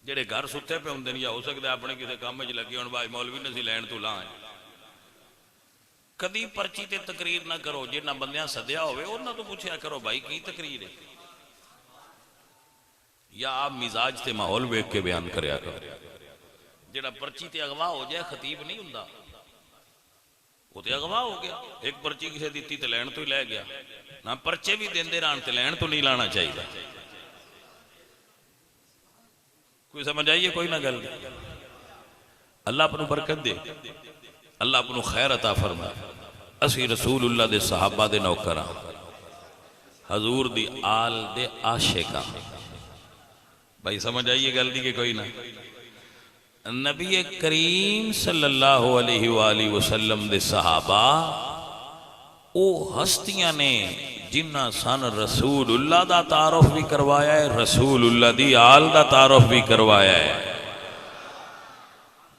جڑے گھر ستے پہ ہوندے یا ہو سکدا اپنے کسے کام وچ لگے ہون بھائی مولوی نے اسی لین تو لا کدی پرچی تے تقریر نہ کرو، جنہ بندیاں سدیا ہوئے انہاں تو پوچھیا کرو بھائی کی تقریر ہے، یا آپ مزاج تے ماحول ویکھ کے بیان کریا کرو۔ جڑا پرچی تے اغوا ہو جائے خطیب نہیں ہوندا، وہ تے اغوا ہو گیا، ایک پرچی کسے دیتی تے لین تو ہی لے گیا، نہ پرچے بھی دیندے رہن تے لین تو نہیں لانا چاہیے۔ کوئی سمجھ آئیے کوئی نہ گل، اللہ اپنو برکت دے، اللہ اپنو خیر عطا فرمائے۔ اسی رسول اللہ دے صحابہ دے نوکراں، حضور دی آل دے عاشقاں، بھائی سمجھ آئیے گل دی کہ کوئی نہ، نبی کریم صلی اللہ علیہ وآلہ وسلم دے صحابہ او ہستیاں نے جنہ سن رسول اللہ دا تعارف بھی کروایا ہے، رسول اللہ دی آل دا تعارف بھی کروایا ہے۔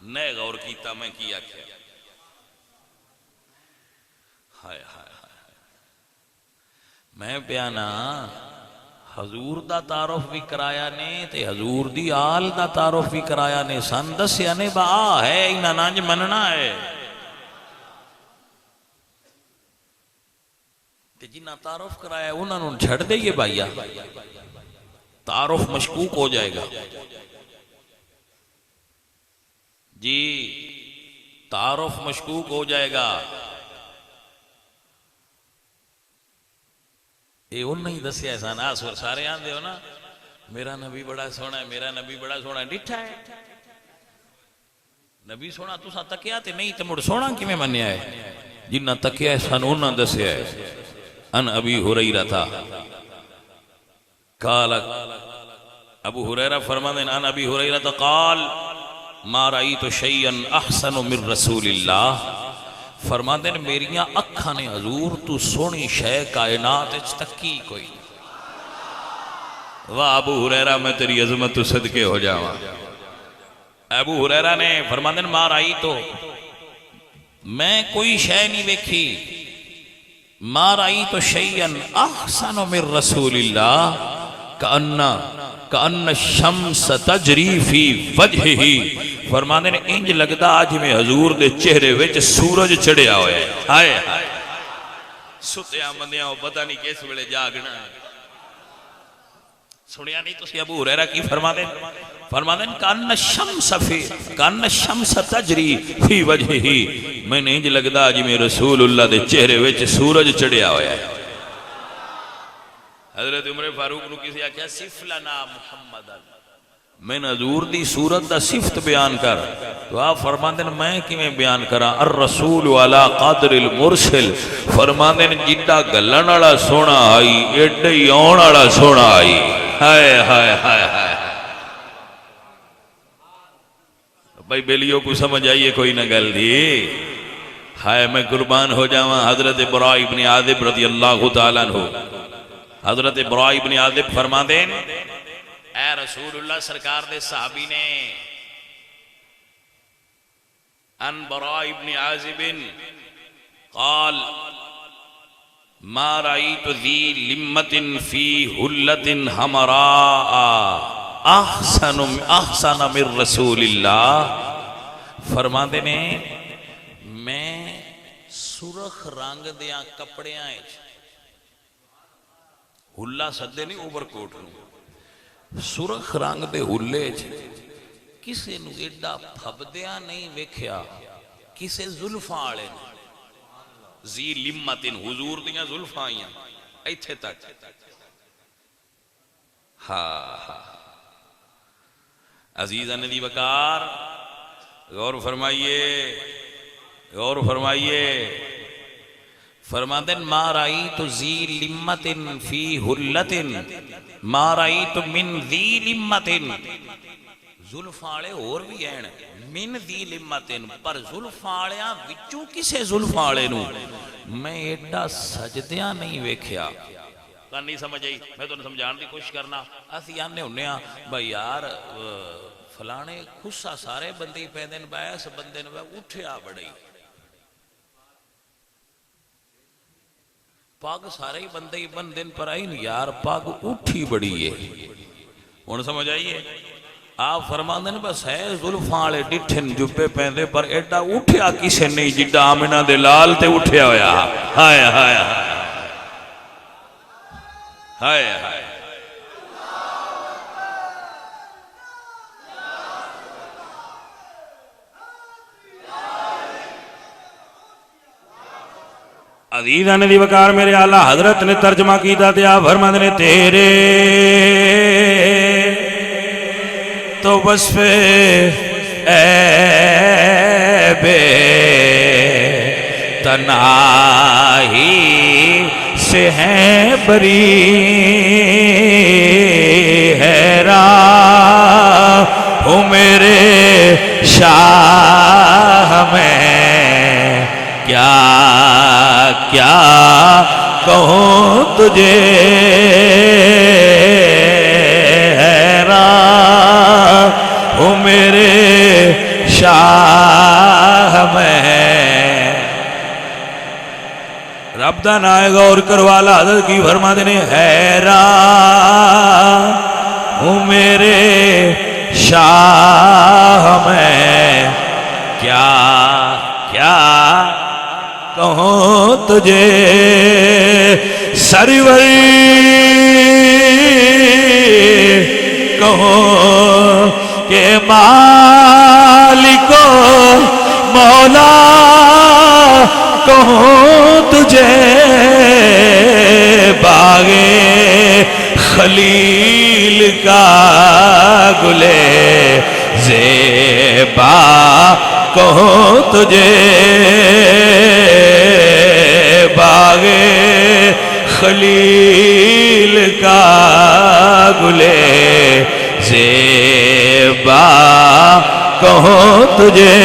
نئے غور کیتا میں کیا کیا، ہائے ہائے ہائے، میں بیانا حضور دا تعارف بھی کرایا نے تے حضور دی آل دا تعارف بھی کرایا نے، سن دسیا نے با ہے انہاں نانج مننا ہے، تے جنہ تعارف کرایا ہے انہاں نوں چھڑ دئیے بھائیا، تعارف مشکوک ہو جائے گا جی، تعارف مشکوک ہو جائے گا۔ یہ انہیں ہی دسیا سن، آسور سارے آندے ہو نا میرا نبی بڑا سونا ہے، میرا نبی بڑا سونا ہے، ڈٹھا ہے نبی سونا تو سا تکیا تے نہیں تے مڑ سونا کی میں منیا ہے، جنہ تکیا ہے سن انہاں دسیا ہے۔ ان ابی ہریرہ تھا قال، ابو ہریرہ فرماتے ہیں ان ابی ہریرہ قال ما رأیت شیئا احسن من رسول اللہ، فرماتے ہیں میریاں اکھاں نے حضور تو سونی شے کائنات اچ تکی کوئی، واہ ابو ہریرہ میں تیری عظمت تو صدقے ہو جاواں۔ ابو ہریرہ نے فرماتے ہیں ما رأیت، میں کوئی شے نہیں ویکھی، ما رأیت شیئا احسن من رسول اللہ کأن الشمس تجری فی وجہہ، فرمانے نے انج لگدا آج میں حضور دے چہرے وچ سورج چڑھیا ہویا ہے، ہائے ہائے ستیاں بندیاں ہو پتہ نہیں کس ویلے جاگنا ہے۔ سنیا نہیں تسی ابو ہریرہ کی فرماتے ہیں کأن الشمس تجری فی وجہہ، میں نے انج لگدا آج میں رسول اللہ دے چہرے وچ سورج چڑھیا ہویا ہے۔ حضرت عمر فاروق نو کسی آکھیا صف لنا محمد، میں حضور دی صورت دا صفت بیان کر، تو آپ فرماندے ہیں میں کی میں بیان کرا، الرسول علی قدر المرسل، فرماندے ہیں جیدہ گلن والا سونا آئی ایڈے ہی آن والا سونا آئی، ہائے ہائے ہائے ہائے۔ بھائی بیلیوں کو سمجھ آئیے کوئی نہ گل دی، ہائے میں قربان ہو جاواں۔ حضرت براء ابن عازب رضی اللہ تعالیٰ عنہ، حضرت براء ابن عازب فرماندے ہیں اے رسول اللہ سرکار دے صحابی نے ان براء ابن عازب قال ما رأيت ذی لمت فی حلت حمراء احسن من رسول اللہ، فرماندے نے میں سرخ رنگ دیاں کپڑیاں ہلا سدے نہیں اوور کوٹ نو، سرخ رنگ دے ہلے کسے نو ایڈا پھبدیا نہیں ویکھیا، کسے زلفاں والے نے، ذی لمتن حضور دیاں زلفاں آئیاں ایتھے تک، ہاں عزیزان دی وقار، غور فرمائیے غور فرمائیے، فرماتے ہیں ما رأیت ذی لمت فی حلت ما رأیت من ذی لمت، زلفاں اور بھی ہیں من ذی لمت، پر زلفاں وچوں کسے زلفاں نو میں ایڈا سجدیاں نہیں ویکھیا۔ کہاں نہیں سمجھ آئی، میں تو سمجھان دی کوشش کرنا، اسی آنے ہونے ہاں بھائی یار فلانے خصہ سارے بندی پیدن بیس بندن اٹھیا بڑی، پاگ سارے ہی بندے بندن پر آئی نہیں یار، پاگ اٹھی بڑی ہے، انہوں سمجھ آئیے آپ فرماندے نے بس ہے زلفاں والے ڈٹھن جبے پیندے پر ایڈا اٹھیا کسے نہیں جڈا آمنہ دے لال تے اٹھیا ہویا ہائے ہائے ہائے ہائے عزیزان دی وقار میرے اعلیٰ حضرت نے ترجمہ کیتا تے آپ فرماندے نے تیرے تو وصف عیب تنہائی سے ہیں بری حیران ہوں میرے شاہ میں کیا کیا کہوں تجھے حیران ہوں میرے شاہ میں رب دا نائے غور کروالا حضرت کی فرما دینے حیران ہوں میرے شاہ میں کیا کیا کہوں تجھے سروری کہوں کہ مالکو مولا کہوں تجھے باغے خلیل کا گلے زیبا کہوں تجھے باغے خلیل کا گلے زیبا کہوں تجھے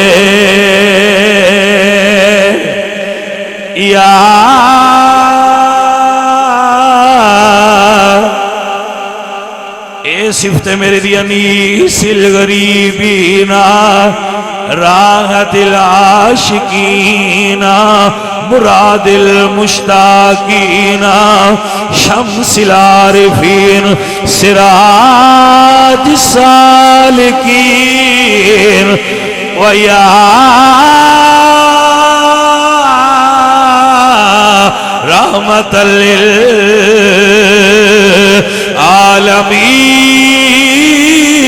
یا اے صفت میرے دیانیس الغریبین راحت العاشقین مراد المشتاقین شمس العارفین سراج السالکین ویا رحمت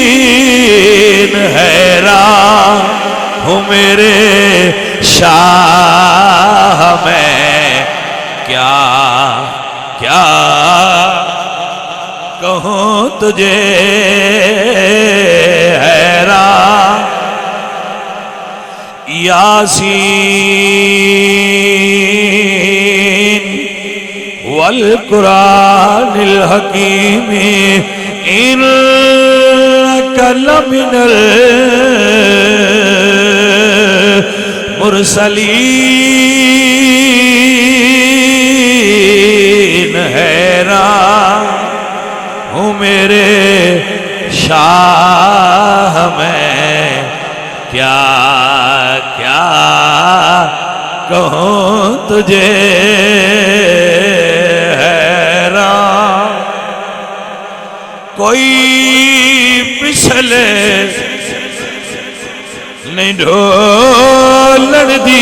للعالمین حیران ہوں میرے شاہ میں کیا کیا کہوں تجھے حیران یاسین والقرآن الحکیم انک لمن المرسلین حیران ہوں میرے شاہ میں کیا کیا کہوں تجھے حیران کوئی پچھلے نہیں ڈھولن دی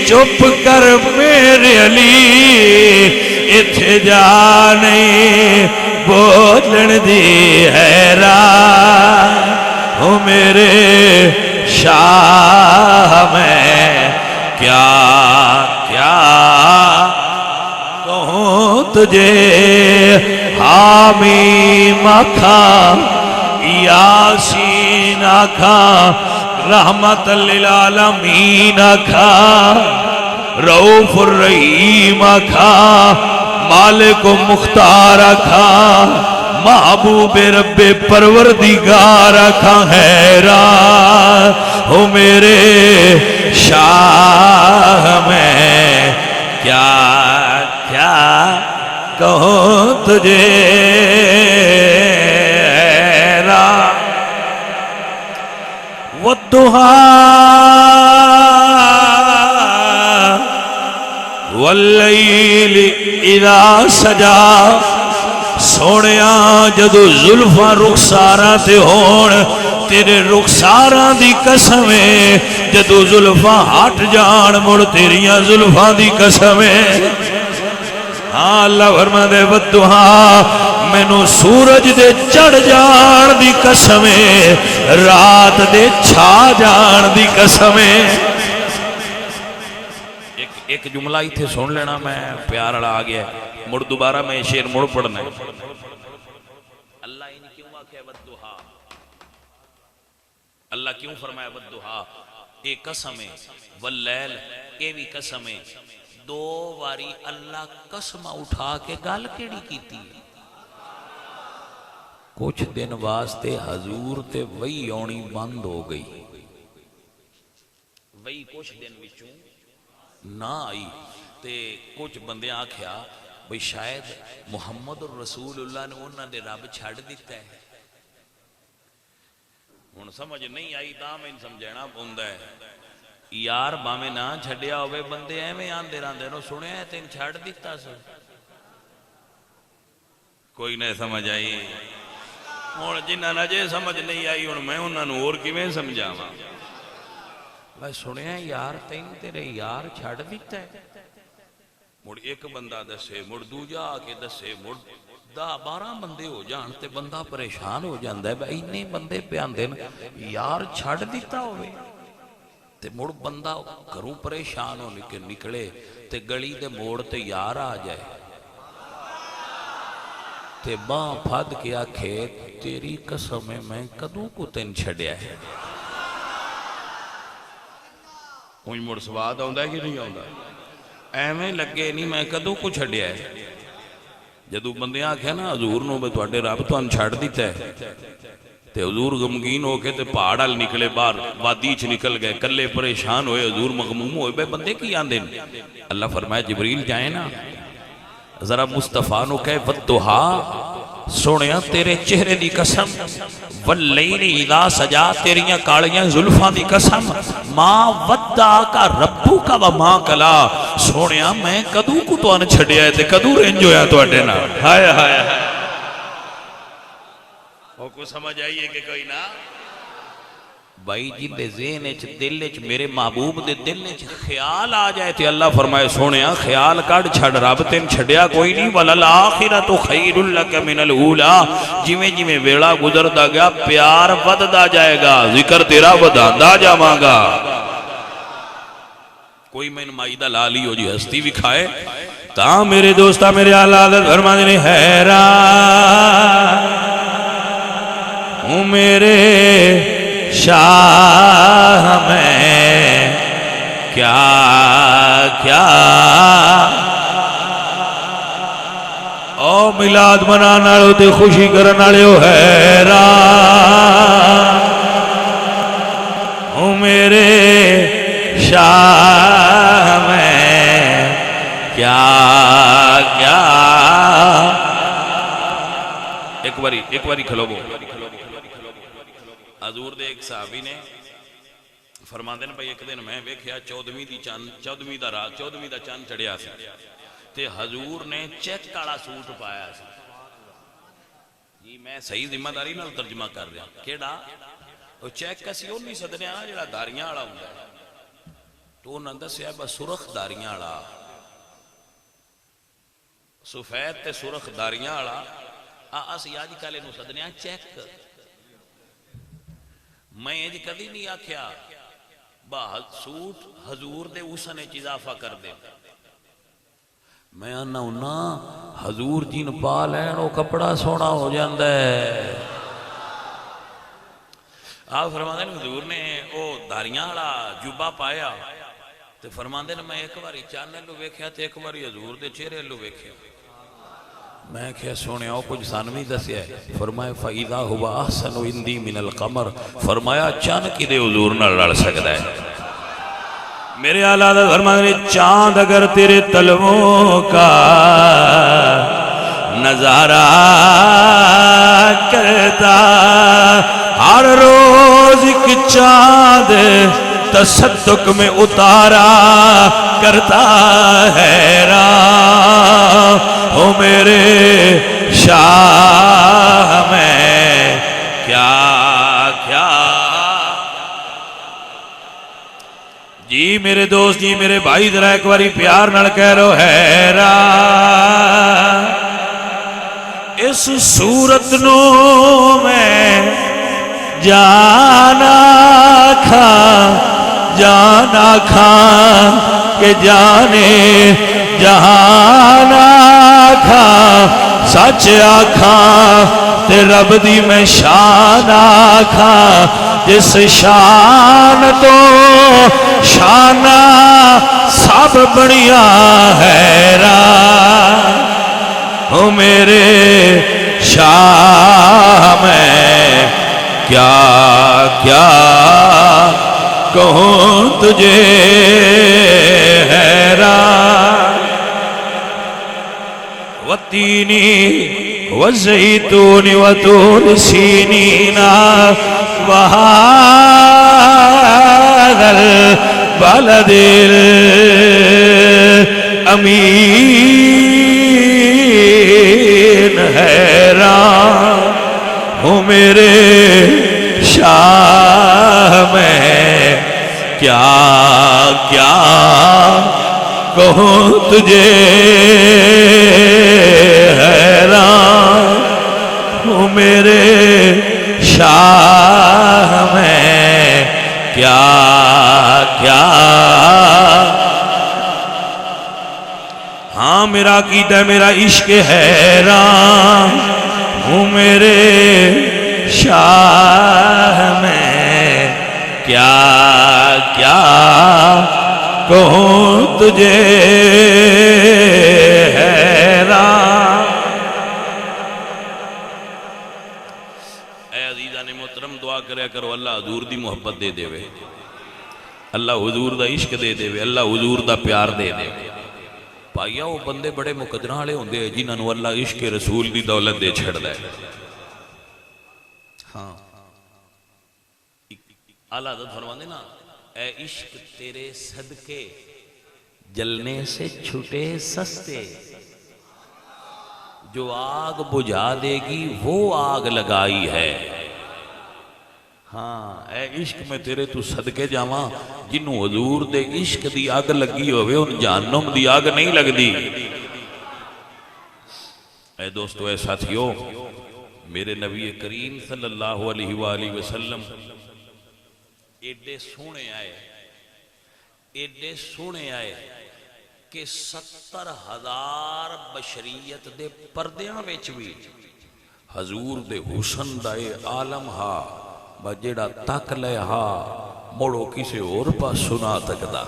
چپ کر میرے علی اتھے جانے بولن دی حیران ہوں میرے شاہ میں کیا کیا کہوں تجھے حامیم آکھا یاسین آکھا رحمت للعالمین آکھا رؤوف الرحیم آکھا مالک و مختار آکھا محبوب رب پروردگار آکھا حیران ہو میرے شاہ میں کیا کیا کہوں تجھے حیران والضحا واللیل اذا سجا سونیا جدو زلفاں رخساراں تے ہون تیرے رخساراں دی قسم ہے جدو زلفاں ہٹ جان مڑ تیریاں زلفاں دی قسم ہے ہاں اللہ فرما دے بددعا مینوں سورج دے چڑھ جان دی قسم ہے رات دے چھا جان دی قسم ہے ایک جملہ ہی تھے سن لینا میں پیار اڑا آ گیا مڑ دوبارہ میں شعر مڑ پڑھنا ہے اللہ انہیں کیوں آکھے بددعا اللہ کیوں فرمایا بددعا ایک قسم ہے واللیل یہ بھی قسم ہے دو واری اللہ قسم اٹھا کے گل کیڑی کیتی کچھ دن واسطے حضور تے وہی آنی بند ہو گئی وہی کچھ دن وچوں نہ آئی تے کچھ بندے آکھیا بھئی شاید محمد الرسول اللہ نے انہوں نے رب چھڑ دیتا ہے ہن سمجھ نہیں آئی تا میں سمجھنا پوندا ہے یار باویں نہ چھڈیا ہوئے بندے ایویں آندے راندے نو سنیا تین چھڑ دیتا سو کوئی نہ سمجھ آئی ہن جنہاں نہ جے سمجھ نہیں آئی ہن میں انہاں نو اور کیویں سمجھاواں میں سنیا یار تین تیرے یار چھڑ دیتا ہے مڑ ایک بندہ دسے مڑ دوجا آکے دسے مڑ 10-12 بندے ہو جان تے بندہ پریشان ہو جاندہ ہے بھائی اتنے بندے پہ آندے یار چھڑ دیتا ہوئے تے مڑ بندہ گھروں پریشان ہو نکلے تے گلی دے موڑ تے یار آ جائے تے باں پھد کے آکھے تیری قسم میں کدوں کو تین چھڑیا ہے کوئی مڑ سواد آؤں ہے کہ نہیں آؤں ایویں لگے نہیں میں کدوں کو چھڑیا ہے جدو بندے آکھے نا حضور نو بے توڑے رب تو ان چھڑ دیتا ہے تے حضور غمگین ہو کے تے پہاڑال نکلے بار وادیچ نکل گئے کلے پریشان ہوئے حضور مغموم ہوئے بے بندے کی آندے اللہ فرمائے جبریل جائیں نا ذرا مصطفیٰ نو کہے ودہا سونیا تیرے چہرے دی قسم واللیل اذا سجا تیریاں کالیاں زلفاں دی قسم ما ودہ کا ربو کا وما کلا سونیا میں کدو کو تو آنے چھڑیا ہے تے کدو رنج ہویا تو اٹھنا ہائے ہائے وہ کو سمجھ آئیے کہ کوئی نا بھائی جن دے ذہن اچھ دل اچھ میرے محبوب دے دل اچھ خیال آ جائے تے اللہ فرمائے سونیا خیال کڑ چھڑ رب تین چھڑیا کوئی نہیں وَلَلْآخِرَةُ خَيْرٌ لَكَ مِنَ الْأُولَى جویں جویں ویڑا گزر دا گیا پیار ود دا جائے گا ذکر تیرا وداندا جاواں گا کوئی میں مائدہ لالی ہو جی ہستی بھی کھائے تا میرے دوستا میرے آلہ فرما دینے حیران ہوں میرے شاہ میں کیا کیا او میلاد منانا لو تے خوشی کرنا لے ہو حیران ہوں میرے شاہ میں کیا کیا ایک باری کھلو گو حضور دے ایک صحابی نے فرمان دے بھئی ایک دن میں ویکھیا 14ویں دا رات 14ویں دا چاند چڑھیا سی تے حضور نے چیک کالا سوٹ پایا سی جی میں صحیح ذمہ داری نال ترجمہ کر رہا کیڑا وہ چیک کسی اور نہیں سدنے آنا جڑا داریاں آڑا ہوں گا تو انہوں نے دسیا بس سرخ داریاں آڑا سفید تے سرخ داریاں آڑا اسی آج کالے نو سدنے آن چیک میں یہ کدی نہیں آکھیا باہد سوٹ حضور دے اسنے اضافہ کر دے میں آنا ہونا حضور جن پا لین وہ کپڑا سونا ہو جاندہ ہے آپ فرماندے ہیں حضور نے وہ داریاں ہڑا جوبہ پایا تو فرماندے ہیں میں ایک باری چانے لو ویکھیا تو ایک باری حضور دے چہرے لو ویکھیا میں کیا سونے آؤ کچھ سانوی دسیا ہے فرمایا فَإِذَا هُوَ أَحْسَنُ عِنْدِي مِنَ الْقَمَرِ فرمایا چاند کی دے حضور نہ لڑ سکتا ہے میرے آلہ دا فرمانے چاند اگر تیرے تلووں کا نظارہ کرتا ہر روز ایک چاند تصدق میں اتارا کرتا ہے راہ او میرے شاہ میں کیا کیا جی میرے دوست جی میرے بھائی ذرا ایک باری پیار نال کہہ رہو حیران اس صورت نو میں جانا کھا کہ جانے جہانا کھا سچ آکھاں تے رب دی میں شان آکھاں جس شان تو شانہ سب بڑیا حیران او میرے شاہ میں کیا کیا کہوں تجھے حیران والتینی والزیتون وطور سینین وہذا البلد الامین حیران ہوں میرے شاہ میں کیا کیا کہوں تجھے حیران ہوں میرے شاہ میں کیا کیا ہاں میرا عقیدہ میرا عشق حیران ہوں میرے شاہ میں کیا کیا کہوں تجھے حیران اے عزیزان محترم دعا کریا کرو اللہ حضور دی محبت دے دے وے اللہ حضور دا عشق دے دے وے اللہ حضور دا پیار دے دے وے پائیا وہ بندے بڑے مقدرہ والے ہوندے ہیں جنہاں اللہ عشق رسول دی دولت دے چھڑ دے ہاں اعلیٰ حضرت فرماندے نا اے عشق تیرے صدقے جلنے سے چھٹے سستے جو آگ بجھا دے گی وہ آگ لگائی ہے ہاں اے عشق میں تیرے تو صدقے جاواں جنہوں حضور دے عشق دی آگ لگی ہوئے ان جہنم دی آگ نہیں لگ دی اے دوستو اے ساتھیو میرے نبی کریم صلی اللہ علیہ وآلہ وسلم ایڈے سونے آئے کہ 70,000 بشریت دے پردیاں ویچ بھی حضور دے حسن دائے عالم ہا بجیڑا تک لے ہا موڑو کسے اور پا سنا تکدا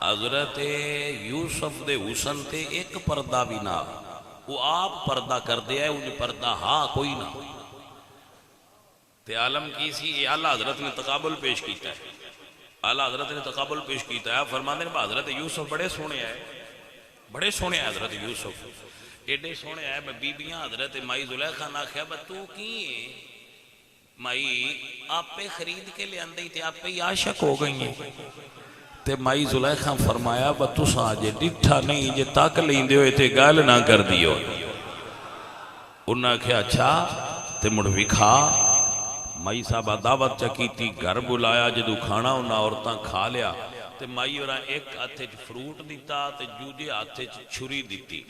حضرت یوسف دے حسن تے ایک پردہ بھی نہ وہ آپ پردہ کر دیا ہے انہیں پردہ ہاں کوئی نہ تے عالم کیسی اعلیٰ حضرت نے تقابل پیش کیتا ہے اعلیٰ حضرت نے تقابل پیش کیتا ہے فرماندے نے حضرت یوسف بڑے سونے آئے حضرت یوسف ایڈے سونے آئے بیبیاں حضرت مائی زلیخا نہ کہا تو کی مائی آپ پہ خرید کے لے اندھی تھے آپ پہ عاشق ہو گئی ہیں تے مائی زلیخا فرمایا تساں جے ڈٹھا نہیں جے تاک لیں دے ہوئے تے گال نہ کر دیو انہاں کہا اچھا تے مڑ بھی کھا مائی صاحبہ دعوت چکی تھی گھر بلایا جدو کھانا انہاں عورتاں کھا لیا تے مائی اور ایک ہاتھے فروٹ دیتا تے جوجے ہاتھے چھری دیتی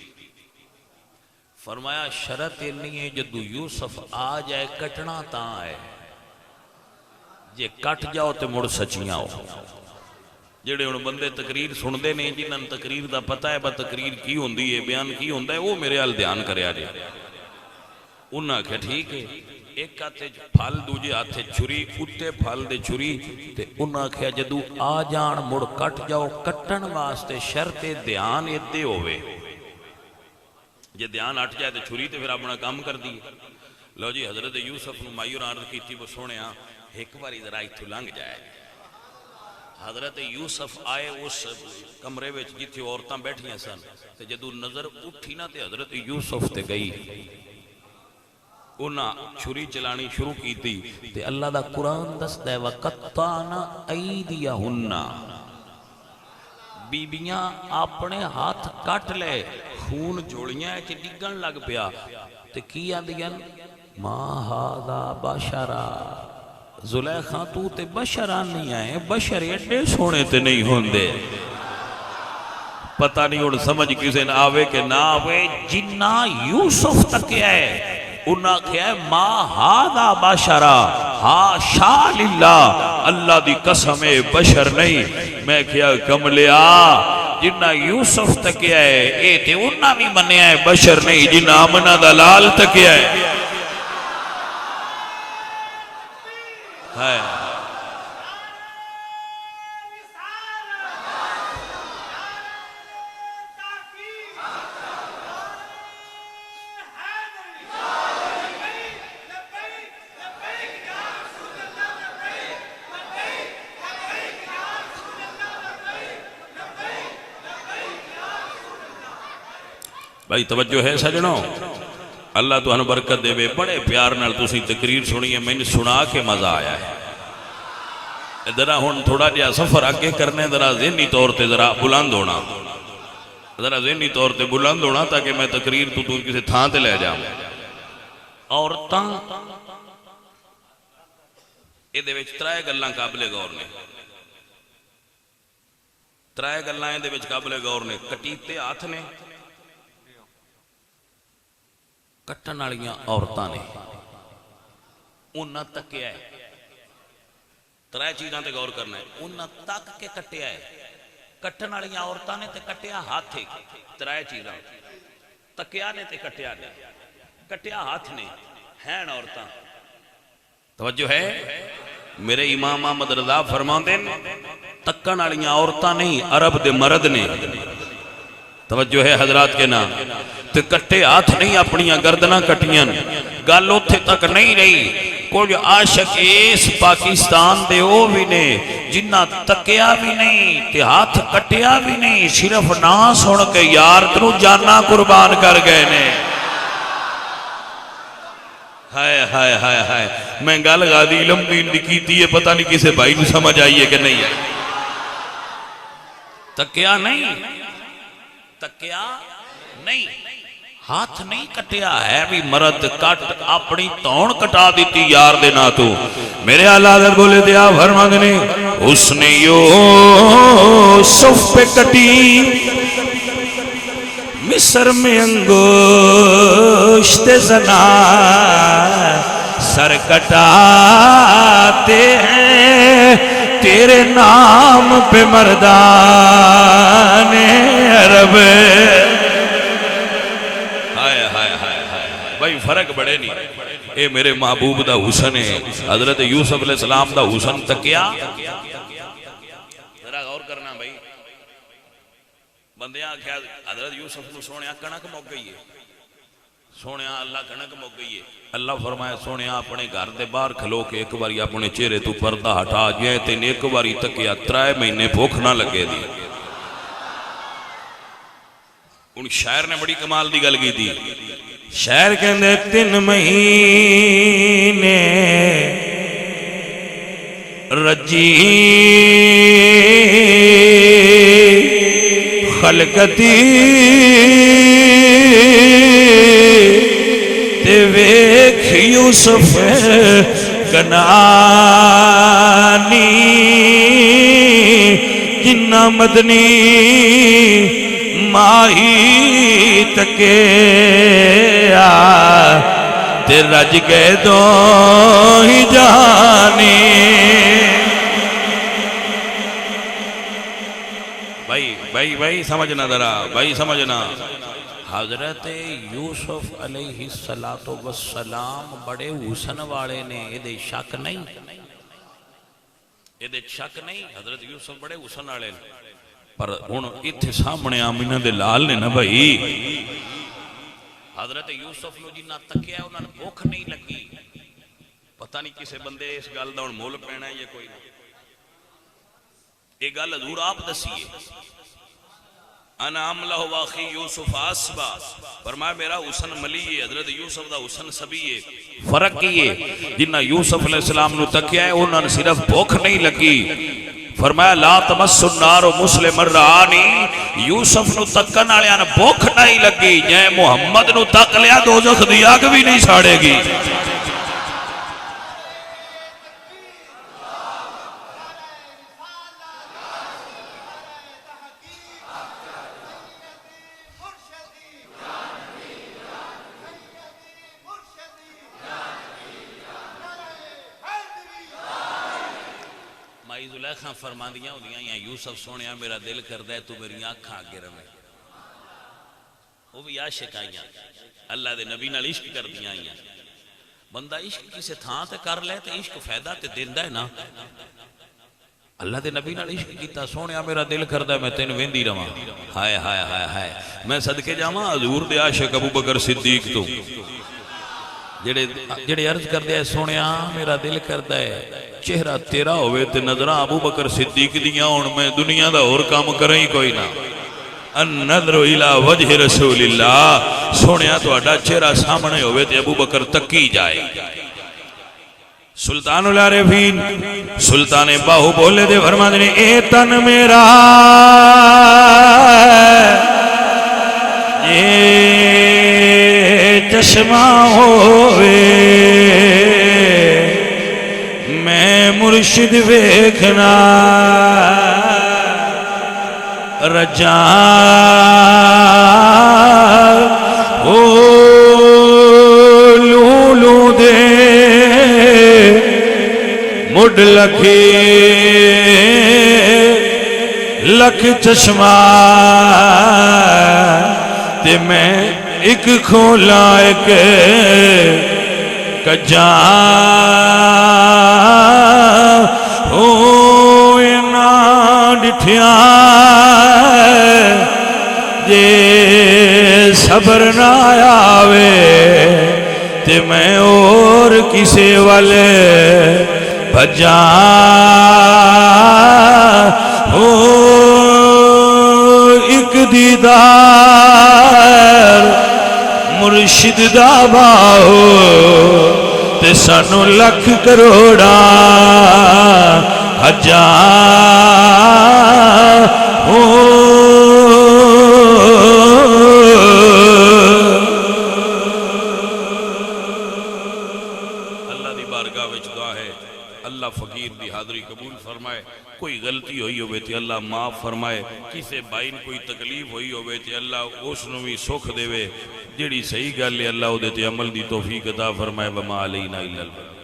فرمایا شرط نہیں ہے جدو یوسف آ جائے کٹنا تاں ہے جے کٹ جاؤ تے مڑ سچیاں ہو جڑے ان بندے تقریر سن دے نہیں جنہاں تقریر دا پتہ ہے با تقریر کی ہوندی ہے بیان کی ہوندہ ہے وہ میرے حال دھیان کرے آ جائے انہاں کہا ٹھیک ہے ایک ہاتھے پھل دوجے ہاتھے چھری اتے پھل دے چھری تے انہاں کہا جدو آ جان مڑ کٹ جاؤ کٹن واسطے شرط دھیان ادھے ہوئے جے دھیان ہٹ جائے تے چھری تے پھر اپنا کام کر دی لو جی حضرت یوسف نو مایور عرض کی تھی وہ سونے ہاں ایک باری ذرا ایتھوں لنگ جائے حضرت یوسف آئے اس کمرے وچ جتھے عورتاں بیٹھیاں سن تے جدو نظر اٹھی نہ تے حضرت یوسف تے گئی انہاں چھری چلانی شروع کی تھی تے اللہ دا قرآن دستا ہے وَقَطَّعْنَ أَيْدِيَهُنَّ بیبیاں اپنے ہاتھ کٹ لے خون جوڑیاں چ ڈگن لگ پیا تے کی آندیاں ما ھذا بشرا زلیخا تو تے بشرا نہیں آئے بشر ایڈے سونے تے نہیں ہوندے پتہ نہیں اور سمجھ کسے نہ آوے کہ نہ آوے جنہ یوسف تک ہے انہاں کیا ہے ما ھذا بشرا حاشا للہ اللہ دی قسم بشر نہیں میں کیا کملیا جنہ یوسف تکیا ہے اے تے انہاں بھی منیا ہے بشر نہیں جنہ آمنہ دلال تکیا ہے بھائی توجہ ہے سجنوں اللہ تو ہن برکت دے بڑے پیار نال تسی تقریر سنی ہے میں نے سنا کے مزہ آیا ہے ذرا ہن تھوڑا جہا سفر آگے کرنے ذرا ذہنی طور تے ذرا بلند ہونا ذرا ذہنی طور تے بلند ہونا تاکہ میں تقریر تو کسی تھان تے لے جاؤں عورتاں اے دے وچ ترائے گلاں قابل غور نے ترائے گلاں اے دے وچ قابل غور نے کٹیتے ہاتھ نے کٹن والیاں عورتاں نے انہاں تکیا ہے ترائے چیزاں تے غور کرنا ہے انہاں تک کے کٹیا ہے کٹن والیاں عورتاں نے تے کٹیا ہاتھ ہے ترائے چیزاں تکیا نے تے کٹیا نے کٹیا ہاتھ نے ہیں عورتاں توجہ ہے میرے امام احمد رضا فرماندے تکن والیاں عورتاں نہیں عرب دے مرد نے توجہ ہے حضرات کے نام تے کٹے ہاتھ نہیں اپنیاں گردناں کٹیاں گل اوتھے تک نہیں رہی کچھ عاشق اس پاکستان دے او بھی نے جنہ تکیا بھی نہیں تے ہاتھ کٹیا بھی نہیں صرف نا سن کے یار تنو جانا قربان کر گئے نے ہائے ہائے ہائے ہائے میں گل غازی علم دین دی کیتی ہے پتہ نہیں کسے بھائی نو سمجھ آئی ہے کہ نہیں ہے تکیا نہیں تکیا نہیں ہاتھ نہیں کٹیا ہے بھی مرد کٹ اپنی تون کٹا دیتی یار دے نا تو میرے آلہ حضرت بولے دیا فرماندے نے اس نے یوسف پہ کٹی مصر میں انگشت زنا سر کٹاتے ہیں تیرے نام پہ مردان عرب بھائی فرق بڑے نہیں اے میرے محبوب دا حسن ہے حضرت یوسف علیہ السلام دا حسن تکیا ذرا غور کرنا بھائی بندیاں کیا حضرت یوسف نو سونیا کنک مک گئی ہے سونیا اللہ کنک مک گئی ہے اللہ فرمایا سونیا اپنے گھر دے باہر کھلو کے ایک باری اپنے چہرے تو پردہ ہٹا جائے تین ایک باری تکیا 3 مہینے بھوک نہ لگے دی ان شاعر نے بڑی کمال دی گل کی تھی شاعر کہندے 3 مہینے رجی خلقتی تے ویکھ یوسف کنانی جنہ مدنی ماہی تکے تے رج گئے دو ہی جانی بھائی سمجھنا ذرا بھائی سمجھنا حضرت یوسف علیہ السلام بڑے حسن والے نے یہ شک نہیں یہ شک نہیں حضرت یوسف بڑے حسن والے نے پر ہن ایتھے سامنے آمینہ دے لال نے نا بھائی حضرت یوسف نو جنہ تکیا ہے انہاں نے بھوک نہیں لگی پتہ نہیں کسے بندے اس گل دا ہن مول پینا ہے یہ کوئی یہ گل حضور آپ دسیے انا عملہ واخی یوسف آسبا فرمایا میرا حسن ملی ہے حضرت یوسف دا حسن سبی ہے فرق کی ہے جنہ یوسف علیہ السلام نو تکیا ہے انہاں نے صرف بھوک نہیں لگی فرمایا لا تمس النار مسلم الرانی، یوسف نو تکن والےاں نوں بھوک نہیں لگی، جے محمد نو تک لیا دوزخ دی اگ بھی نہیں ساڑے گی۔ مائی زلیخا فرماندیاں ہوندیاں یا یوسف سونیا میرا دل کردہ ہے تو میری آنکھاں آگے رہے، وہ بھی عاشق آئیاں اللہ دے نبی نال عشق کر دیاں آئیاں۔ بندہ عشق کسے تھاں تے کر لے تے عشق فائدہ تے دیندہ ہے نا۔ اللہ دے نبی نال عشق کیتا سونیا میرا دل کردہ ہے میں تین ویندی رہاں، ہائے ہائے ہائے ہائے، میں صدقے جاواں حضور دے عاشق ابو بکر صدیق تو جڑے عرض کر دیا سونیا میرا دل کردہ ہے چہرہ تیرا ہوئے تے نظرہ ابو بکر صدیق دیاں ہون میں دنیا دا اور کام کریں کوئی نہ۔ النظر الى وجہ رسول اللہ، سونیا تو اڈا چہرہ سامنے ہوئے تے ابو بکر تکی جائے۔ سلطان العارفین سلطان باہو بولے دے فرمان نے اے تن میرا یہ چشمہ ہوئے میں مرشد ویکھنا رجا او لولو دے مڈ لکھی لکھ چشمہ تے میں ایک کھولا ایک کجا ہوئے نا ڈٹھیاں جے صبر نہ آوے تے میں اور کسے والے بھجا ہو ایک دیدار مرشد دا باہو تے سانو لکھ کروڑا ہزار ہو۔ اللہ دی بارگاہ وچ دعا ہے اللہ فقیر دی حاضری قبول فرمائے، کوئی غلطی ہوئی ہوئے تے اللہ معاف فرمائے، کسے بائن کوئی تکلیف ہوئی ہوئے تے اللہ اس نو بھی سکھ دے وے، جیڑی صحیح گل ہے اللہ او دے تے عمل دی توفیق عطا فرمائے، وما علینا الا البلاغ۔